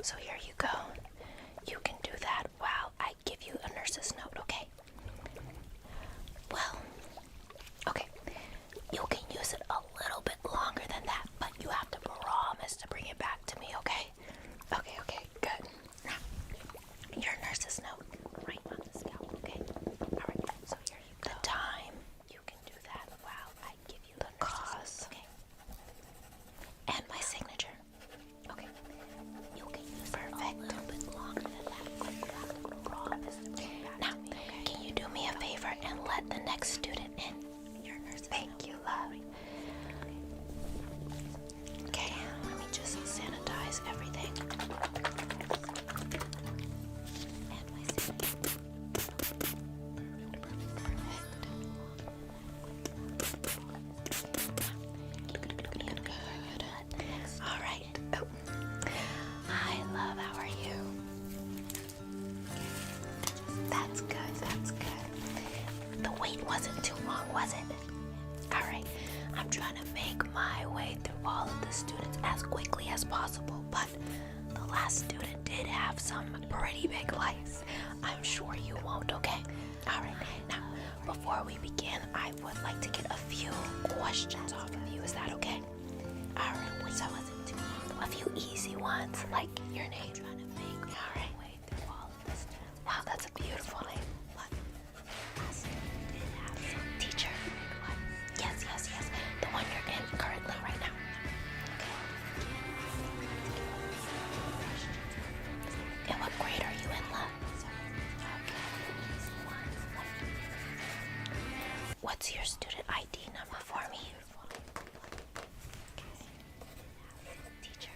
So here you go. You can do that while I give you a nurse's note, okay? Well, okay. You can use it a little bit longer than that, but you have to promise to bring it back to me, okay? Okay, good. Now, your nurse's note right on the scalp, okay? Alright, so here you go. The time, you can do that while I give you the cause, okay? And my signature. Okay. You can use it a little bit longer than that. Now, can you do me a favor and let the next student in? Your nurse. Thank you, love. Okay, let me just sanitize everything. And my signature. Good. All right. Oh. Hi, love. How are you? That's good. The wait wasn't too long, was it? All right. I'm trying to make my way through all of the students as quickly as possible, but the last student did have some pretty big lice. I'm sure you won't, okay? All right. Now, before we begin, I would like to get a few questions off of you. Is that okay? All right. So, a few easy ones, like your name. All right. Wow, that's a beautiful name. Teacher. Yes. The one you're in currently right now. Okay. And what grade are you in, love? What's your student ID number for me? Teacher.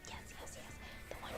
Yes. The one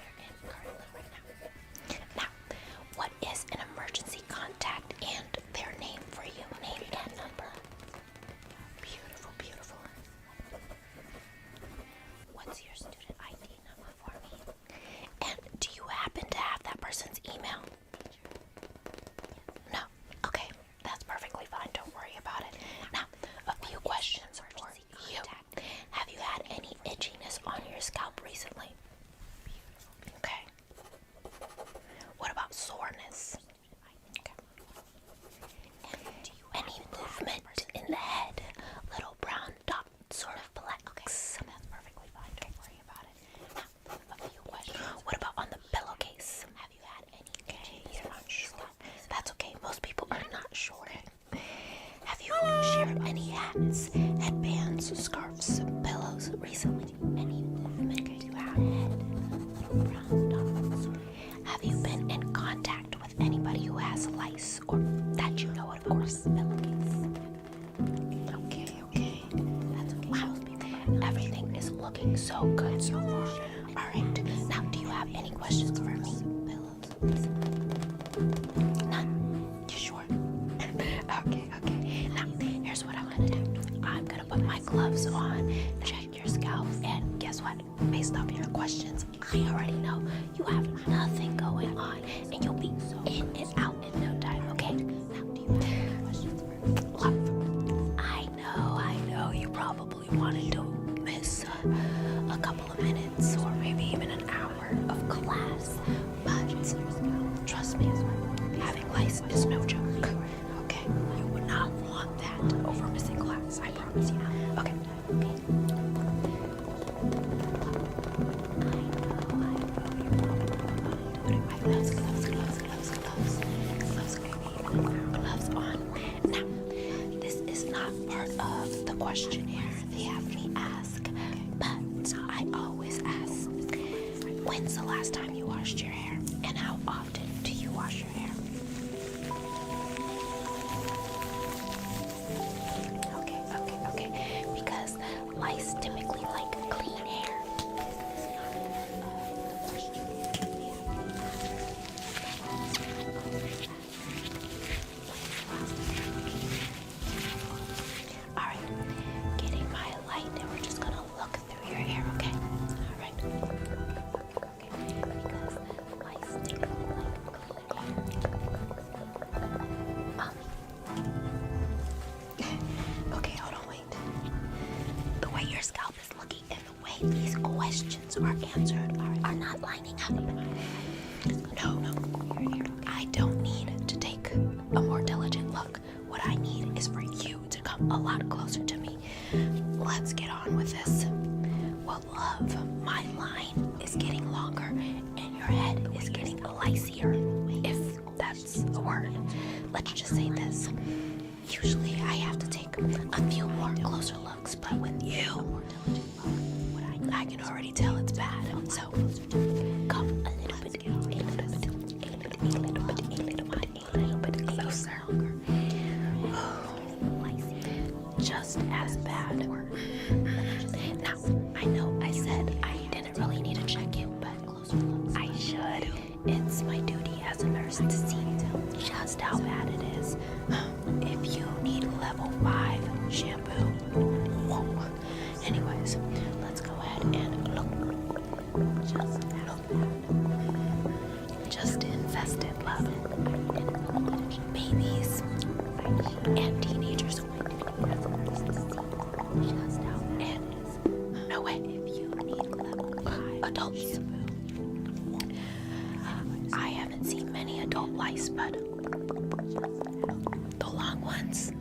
doing so good so far. Alright, now do you have any questions for me? None? You sure? Okay. Now, here's what I'm gonna do. I'm gonna put my gloves on, check your scalp, and guess what? Based off your questions, I already know you have nothing going on, and you'll be in and out in no time, okay? Now, do you have any questions for me? Well, I know, you probably wanted to miss a couple of minutes or maybe even an hour of class, but trust me, having lice is no joke, okay? You would not want that over missing class, I promise you. Okay. Gloves on. Now, this is not part of the questionnaire they have me ask, but I always ask, when's the last time you washed your hair, and how often do you wash your hair? Okay, because lice typically like clean hair. Alright, getting my light and we're just gonna look through your hair, okay? Alright. Okay, because lice typically like clean hair. Okay, hold on, wait. The way your scalp is looking and the way these questions are answered are not lining up. No, I don't need to take a more diligent look. What I need is for you to come a lot closer to me. Let's get on with this. Well, love, my line is getting longer and your head is getting licier, if that's a word. Let's just say this. Usually I have to take a few more closer looks, but with you, I can already tell it's bad. So come a little bit closer. Just as bad. Now, I know I said I didn't really need to check it, but I should. It's my duty as a nurse to see just how bad it is. If you need level 5 shampoo, whoa. Anyways, let's go ahead and look. Just infested, love. Babies and teenagers. And no way, if you need level 5 adults. I haven't seen many adult lice, but the long ones,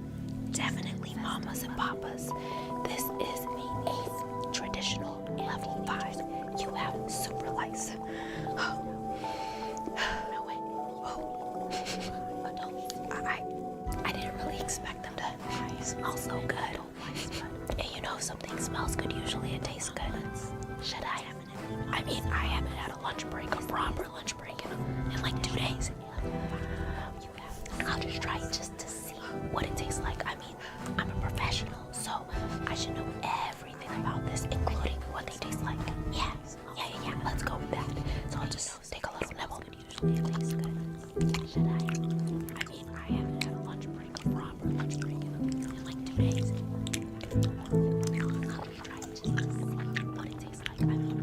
definitely mamas and papas. This is a traditional level 5. You have super lice. No way. Whoa. Adults. I didn't really expect them to smell so good. And you know, if something smells good, usually it tastes good. Should I? I mean, I haven't had a lunch break, a proper lunch break in like 2 days. I'll just try it just to see what it tastes like. I mean, I'm a professional, so I should know everything about this, including what they taste like. Yeah. Let's go with that. So I'll just take a little nibble. Usually it tastes good. Should I? I mean, I haven't had a lunch break, a proper lunch break in like 2 days. I'll try it just to see what it tastes like. I mean, I'm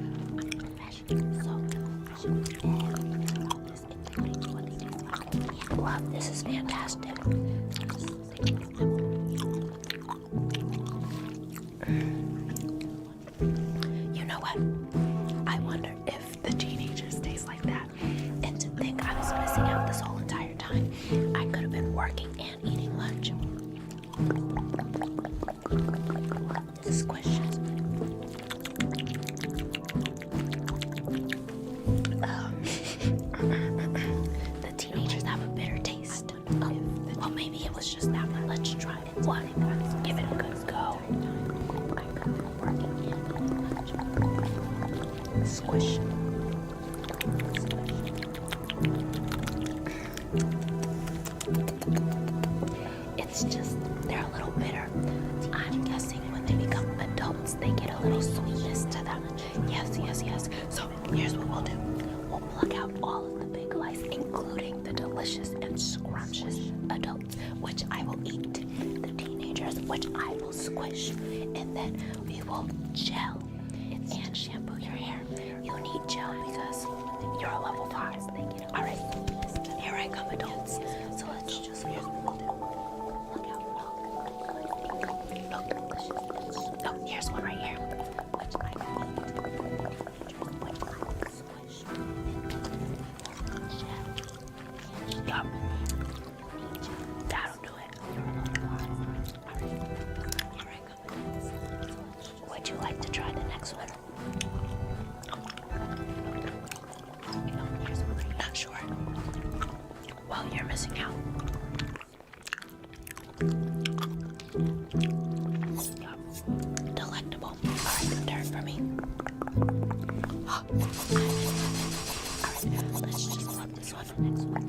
a professional, so I should know everything about this, including what they taste like. Yeah, love, this is fantastic. You know what? I wonder if the teenagers taste like that. And to think I was missing out this whole entire time. I could have been working and eating lunch. Squish. The teenagers have a bitter taste. Well, maybe it was just that one. Let's try it. One. Give it a good go. Squish. It's just, they're a little bitter. I'm guessing when they become adults, they get a little sweetness to them. squish, and then we will gel and shampoo your hair. You need gel because you're a level 5. Alright, here I come, adults. So let's just look out. Oh, here's one right here. Which I squish. Yup. That'll do it. Would you like to try the next one? Not sure. Well, you're missing out. Yup. Delectable. Alright, turn for me. Alright, let's just flip this one. Next one.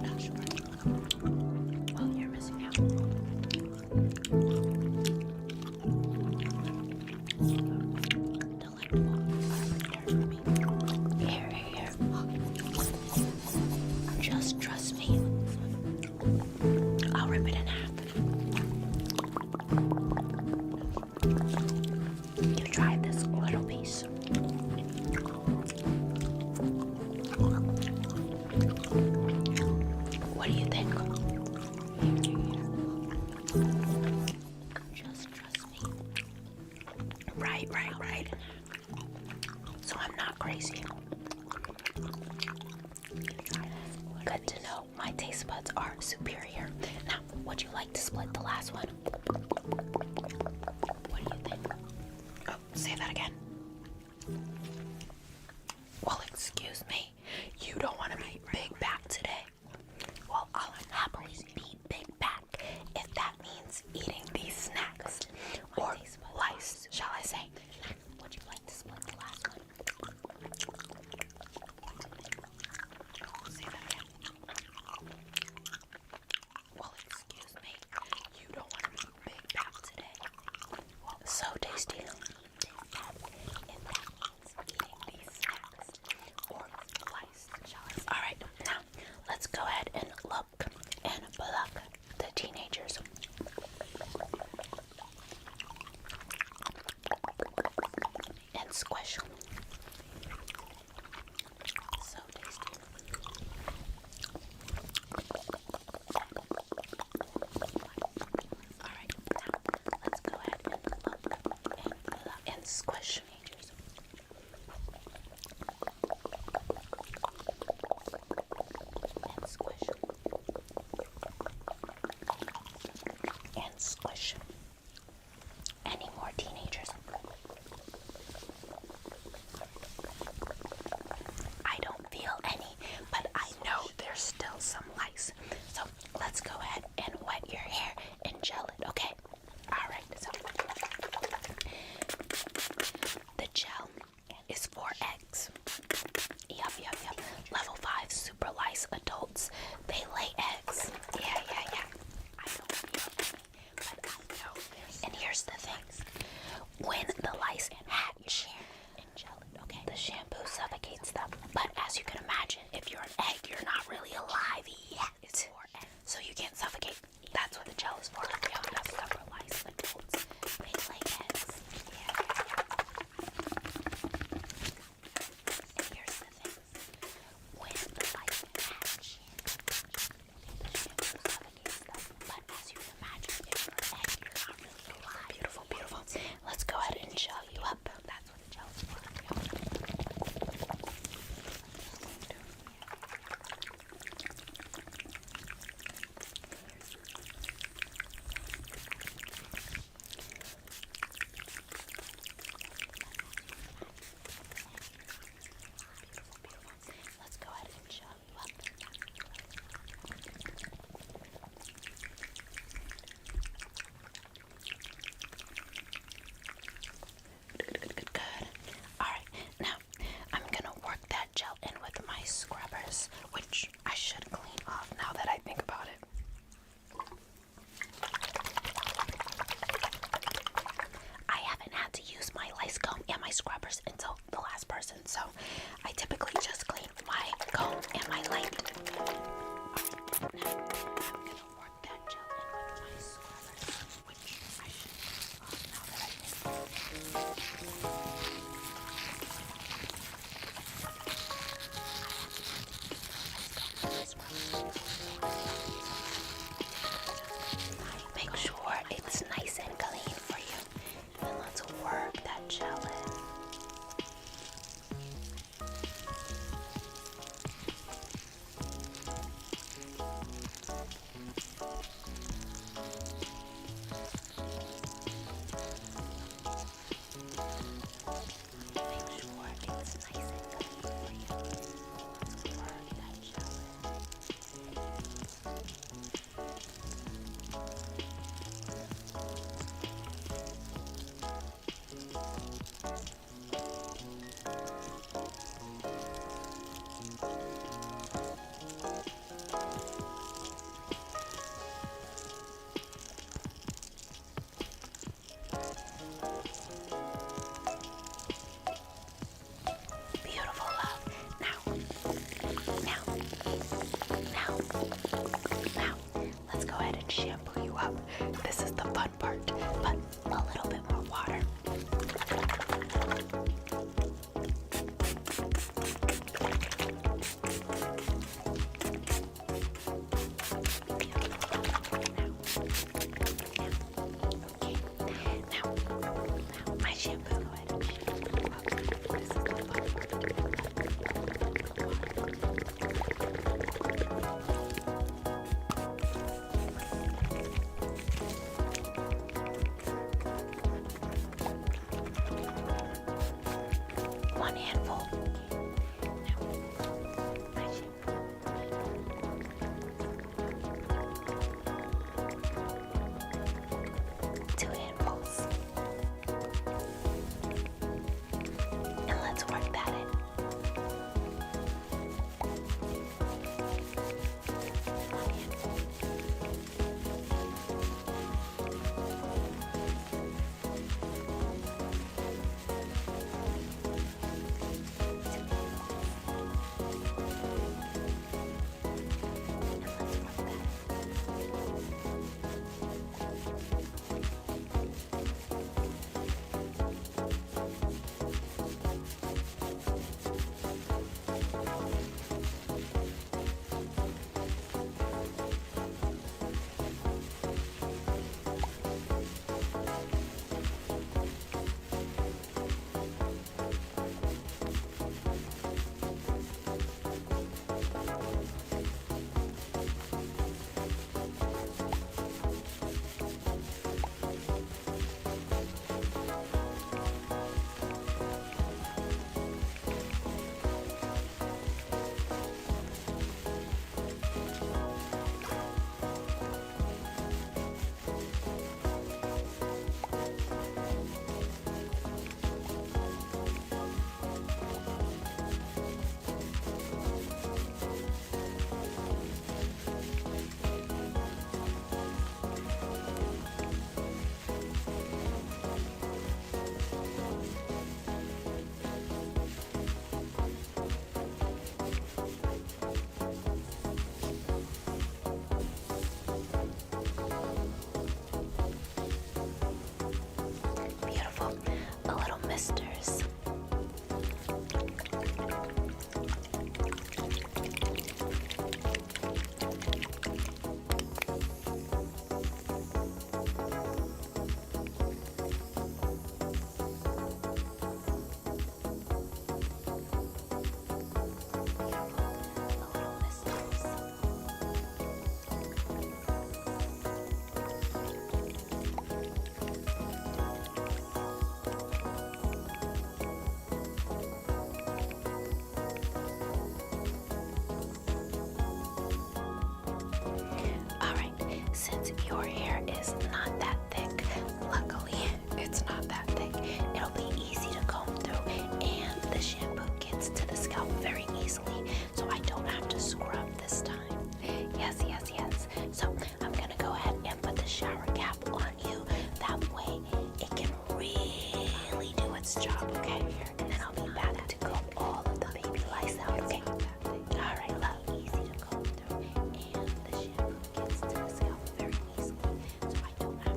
Not sure. Well, you're missing out. Delectable. Alright, turn for me. Here. Just trust me. I'll rip it in half. You try this little piece. What do you think? Just trust me. Right. So I'm not crazy. Good to know. My taste buds are superior. Now, would you like to split the last one? What do you think? Oh, say that again. Well, excuse me. You don't want to be big back today. Well, I'll happily be big back if that means eating these snacks. Or lice, shall I say. Would you like to split the last one? Say that again. Well, excuse me. You don't want to shampoo you up. This is the fun part, but a little bit more water. My shampoo. Go ahead and shampoo up. This is the fun part. One handful. Now, my shampoo. 2 handfuls. And let's work that in. One handful. Beautiful. A little misters. Alright, since your hair is not that thick, luckily it's not that thick, it'll be easy to comb through and the shampoo gets to the scalp very easily, so I don't have to scrub this time. Yes, yes, yes. So I'm gonna go ahead and put the shower cap on you. That way it can really do its job, okay? And then I'll be back to comb all of the baby lice out, okay? Alright, love. Easy to comb through and the shampoo gets to the scalp very easily, so I don't have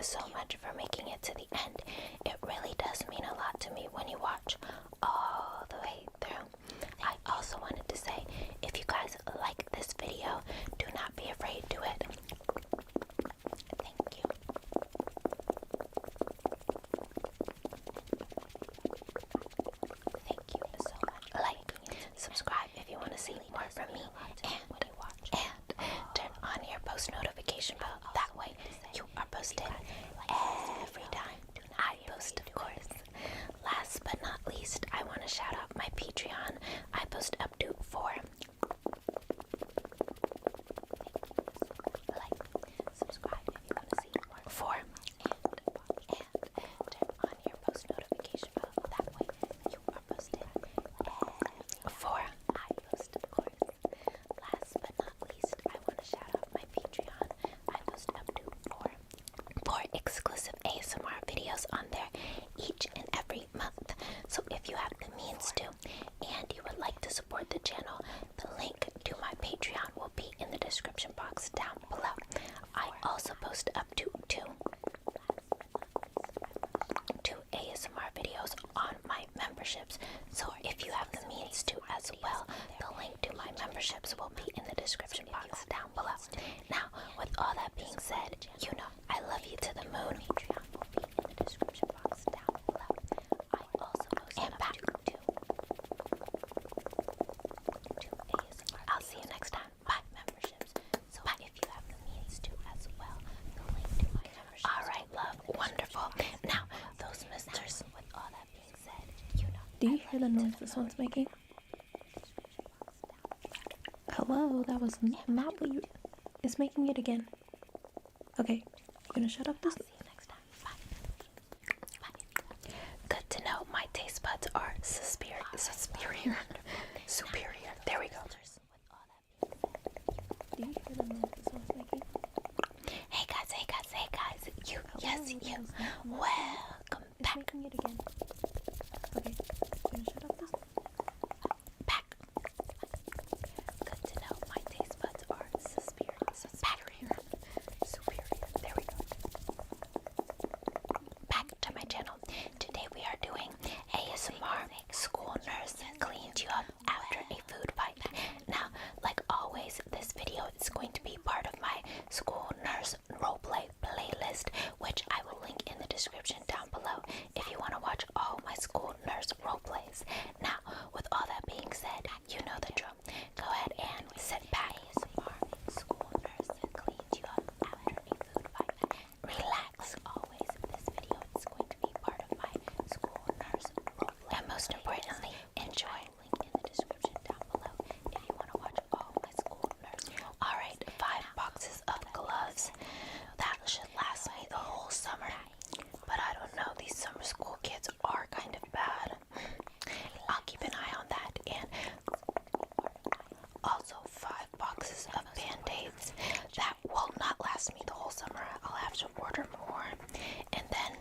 so much for making it to the end. It really does mean a lot to me when you watch all the way through. I also wanted to say, if you guys like this video, do not be afraid to it. Thank you. Thank you so much. Like, subscribe if you want to see more from me, and turn on your post notification bell. That way, you are posted every time I post, of course. Last but not least, I want to shout out my Patreon. I post up to 4. Like, subscribe if you want to see more. 4. And turn on your post notification bell. That way, you are posted every 4. I post, of course. Last but not least, I want to shout out my Patreon. I post up to 4 exclusive ASMR videos on there each and every month. So if you have the means to, and you would like to support the channel, the link to my Patreon will be in the description box down below. I also post up to two ASMR videos on my memberships. So if you have the means to as well, the link to my memberships will be in the description box down below. Now, with all that being said, you know I love you to the moon. Patreon will be in the description box down below. I also post and back to ASMR. I'll see you next time. Bye. Memberships. So if you have the means to as well, the link to my memberships. All right, love. Wonderful. Now, those misters. With all that being said, you know. Do you hear the noise this one's making? Hello, that was not what you... It's making it again. Okay, you gonna shut up this? See you next time. Bye. Good to know my taste buds are superior. There we go. Do you hear the noise this one's making? Hey guys. You. Hello, Yes, that you. was not- Welcome It's back. making it again. Okay, you gonna shut up this? Back. Good to know my taste buds are superior. There we go. Back to my channel. Today we are doing ASMR. School nurse cleaned you up after a food fight. Now, like always, this video is going to be part of my school nurse roleplay playlist, which I will link in the description down below if you want to watch all my school nurse roleplays. Now, with all that being said, you know the drill. Go ahead and sit back. School nurse cleaned you up after a food fight. Relax. Always, this video is going to be part of my school nurse roleplay. And most importantly, enjoy. Link in the description down below if you want to watch all my school nurse roleplays. Alright, 5 boxes of gloves. That should last me the whole summer. But I don't know, these summer school kids are kind of bad. I'll keep an eye on that. And also 5 boxes of band-aids. That will not last me the whole summer. I'll have to order more. And then,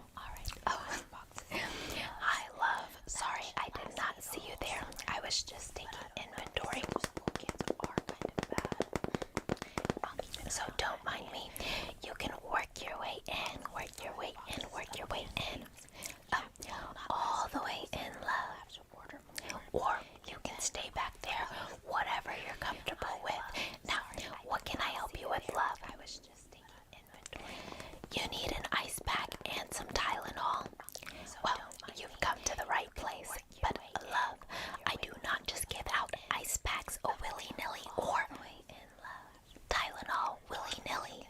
hi love. Sorry, I did not see you there. I was just taking inventory. So don't mind me. You can work your way in, work your way in, work your way in. All the way in, love. Or you can stay back there, whatever you're comfortable with. Now, what can I help you with, love? I was just taking inventory. You need an ice pack and some Tylenol. Well, you've come to the right place. But, love, I do not just give out ice packs willy-nilly or Tylenol willy-nilly.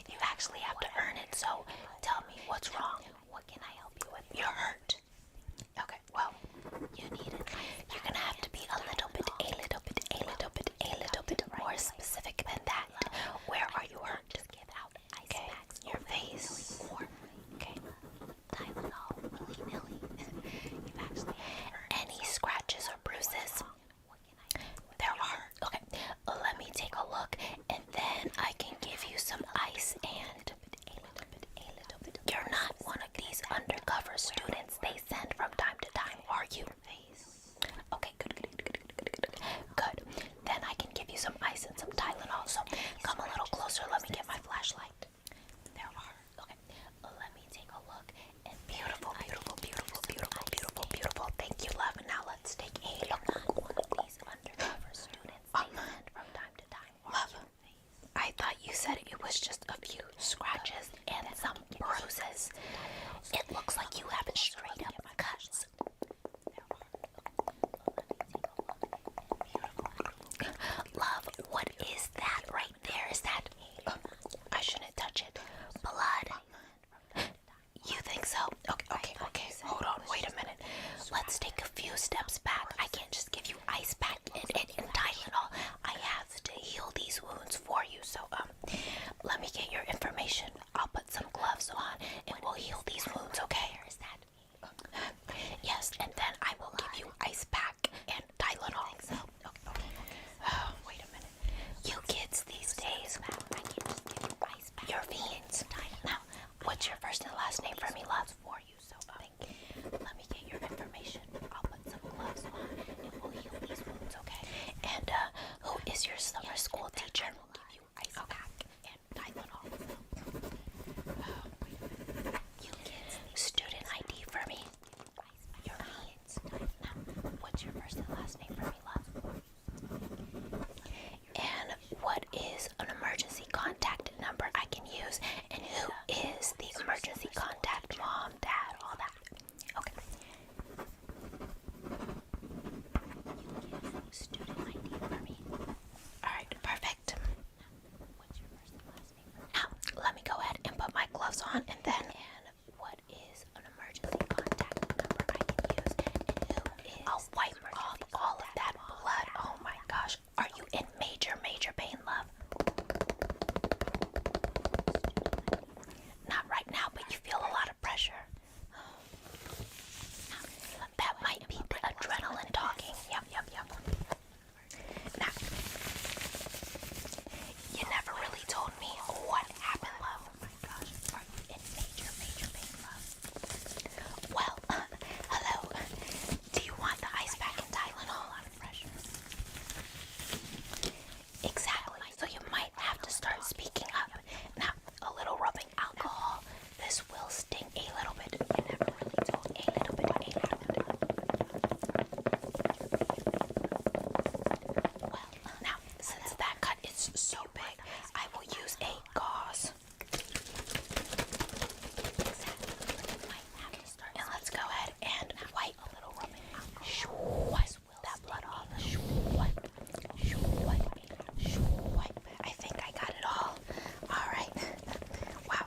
You actually have to earn it, so tell me what's wrong. What can I help you with? You're hurt. Okay, well, you're gonna have to be a little bit more specific than that. Where are you hurt? Just give out ice packs. Your face. Okay. Tylenol willy-nilly. You've actually any scratches or bruises? There are. Okay, let me take a look, and then I can give you some ice. And you're not one of these undercover students they send from time to time, are you? Okay, good. Then I can give you some ice and some Tylenol. So come a little closer. Let me get my flashlight. There are. Okay. gloves for you, so thank you. Let me get your information. I'll put some gloves on and we'll heal these wounds, okay? And who is your summer school teacher? I will give you ice pack and Tylenol. You kids, student ID for me. Your kids. Now, what's your first and last name for me, love? And what is an emergency contact number I can use? And who is the emergency contact? Mom, dad, all that. Okay. Student ID for me. Alright, perfect. Now, let me go ahead and put my gloves on and then. And what is an emergency contact number I can use? And who is. I'll wipe off all of that blood. Oh my gosh. Are you in major pain, love? Not right now, but you feel a lot of pressure. That might be the adrenaline talking. Yep. Now, you never really told me what happened, love. Oh my gosh, are you in major pain, love? Well, hello. Do you want the ice pack and Tylenol? A lot of pressure. Exactly. So you might have to start speaking up. Now, a little rubbing alcohol. This will sting a little bit. You never really told a little bit. Well, now, since that cut is so big, I will use a gauze. And let's go ahead and wipe a little rubbing alcohol. Wipe that blood off. Wipe. I think I got it all. Alright. Wow.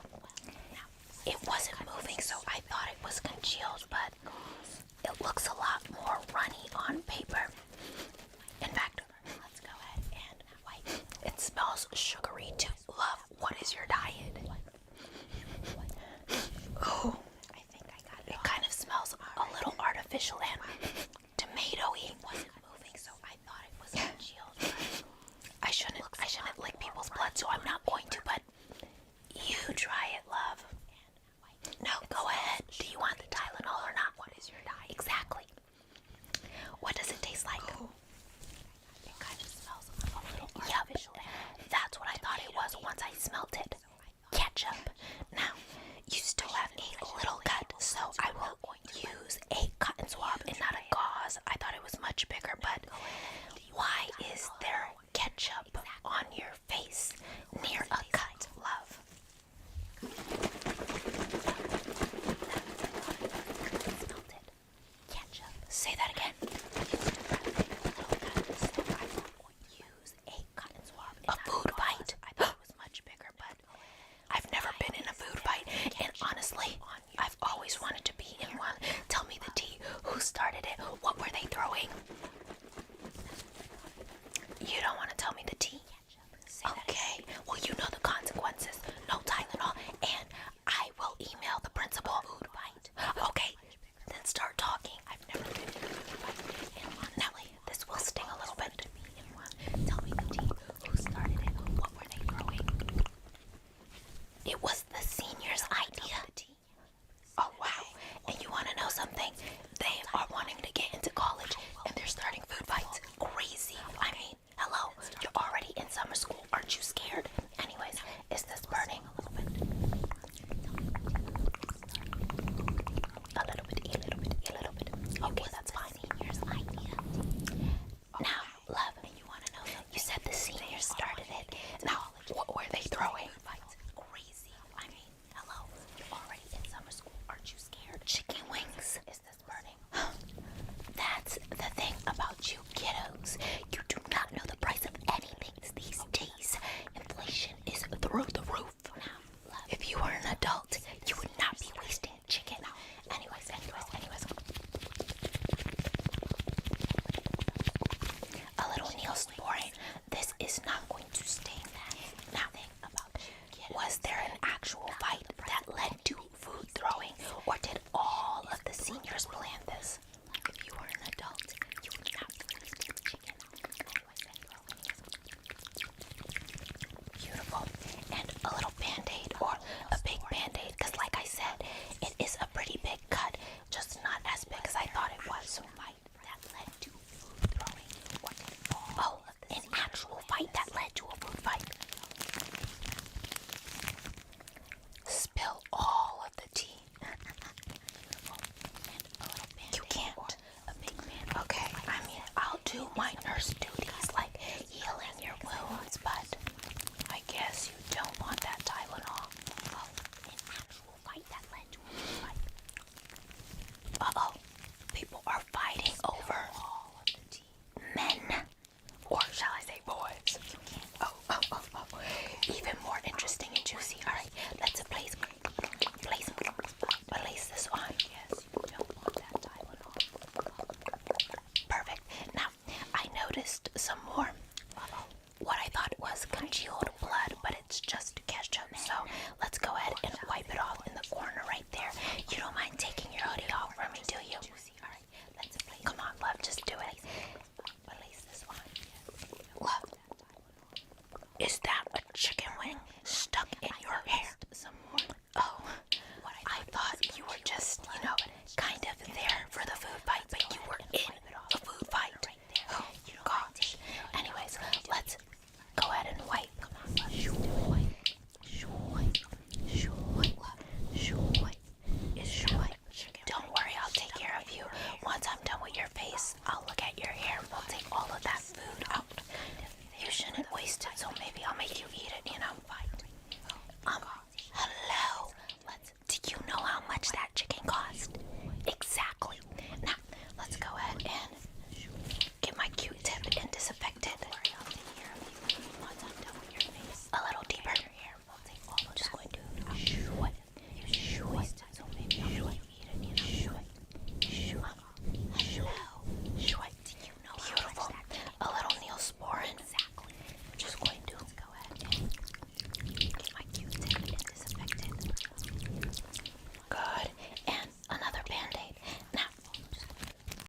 It wasn't moving, so I thought it was congealed, but it looks a lot more runny on paper. In fact, let's go ahead and wipe. It smells sugary too. Love, what is your diet? Oh, I think I got it. It kind of smells a little artificial and tomatoey. It wasn't moving, so I thought it was congealed. I shouldn't lick people's blood, so I'm not going to, but you try it, love. No, go ahead. Do you want the Tylenol or not? What is your diet? Exactly. What does it taste like? It kind of smells a little artificial. Yep, that's what I thought it was once I smelt it. Ketchup. Now, you still have a little cut, so I will use a cotton swab and not a gauze. I thought it was much bigger, but why is there ketchup on your face near a cut, love? Ketchup. Say that again. A food fight. I thought it was much bigger, but I've never been in a food fight, and honestly, I've always wanted to be in one. Tell me the tea. Who started it? What were they throwing? You don't want to tell me the tea? Okay, well, you know the consequences. No Tylenol, and I will email the principal. Food fight. Okay, then start talking. I've never been in a food fight. Now, this will sting a little bit. Tell me the tea. Who started it? What were they throwing? It was the seniors' idea. Oh, wow. And you want to know something? They are wanting to get into college, and they're starting food fights. Crazy. I mean, hello, you're already in summer school. Aren't you scared? Anyways, is this burning? A little bit. Okay, that's fine. Seniors' idea. Now, love, you said the seniors started it. Now, what were they throwing? Crazy. I mean, hello, you're already in summer school. Aren't you scared? Chicken wings. Is this burning? That's the thing about you kiddos. You do not know the price of anything these days. Inflation is through the roof. If you were an adult, you would not be wasting chicken. Anyways. A little Neosporin. This is not going to sting. Now, was there an actual fight that led to food throwing, or did all of the seniors plan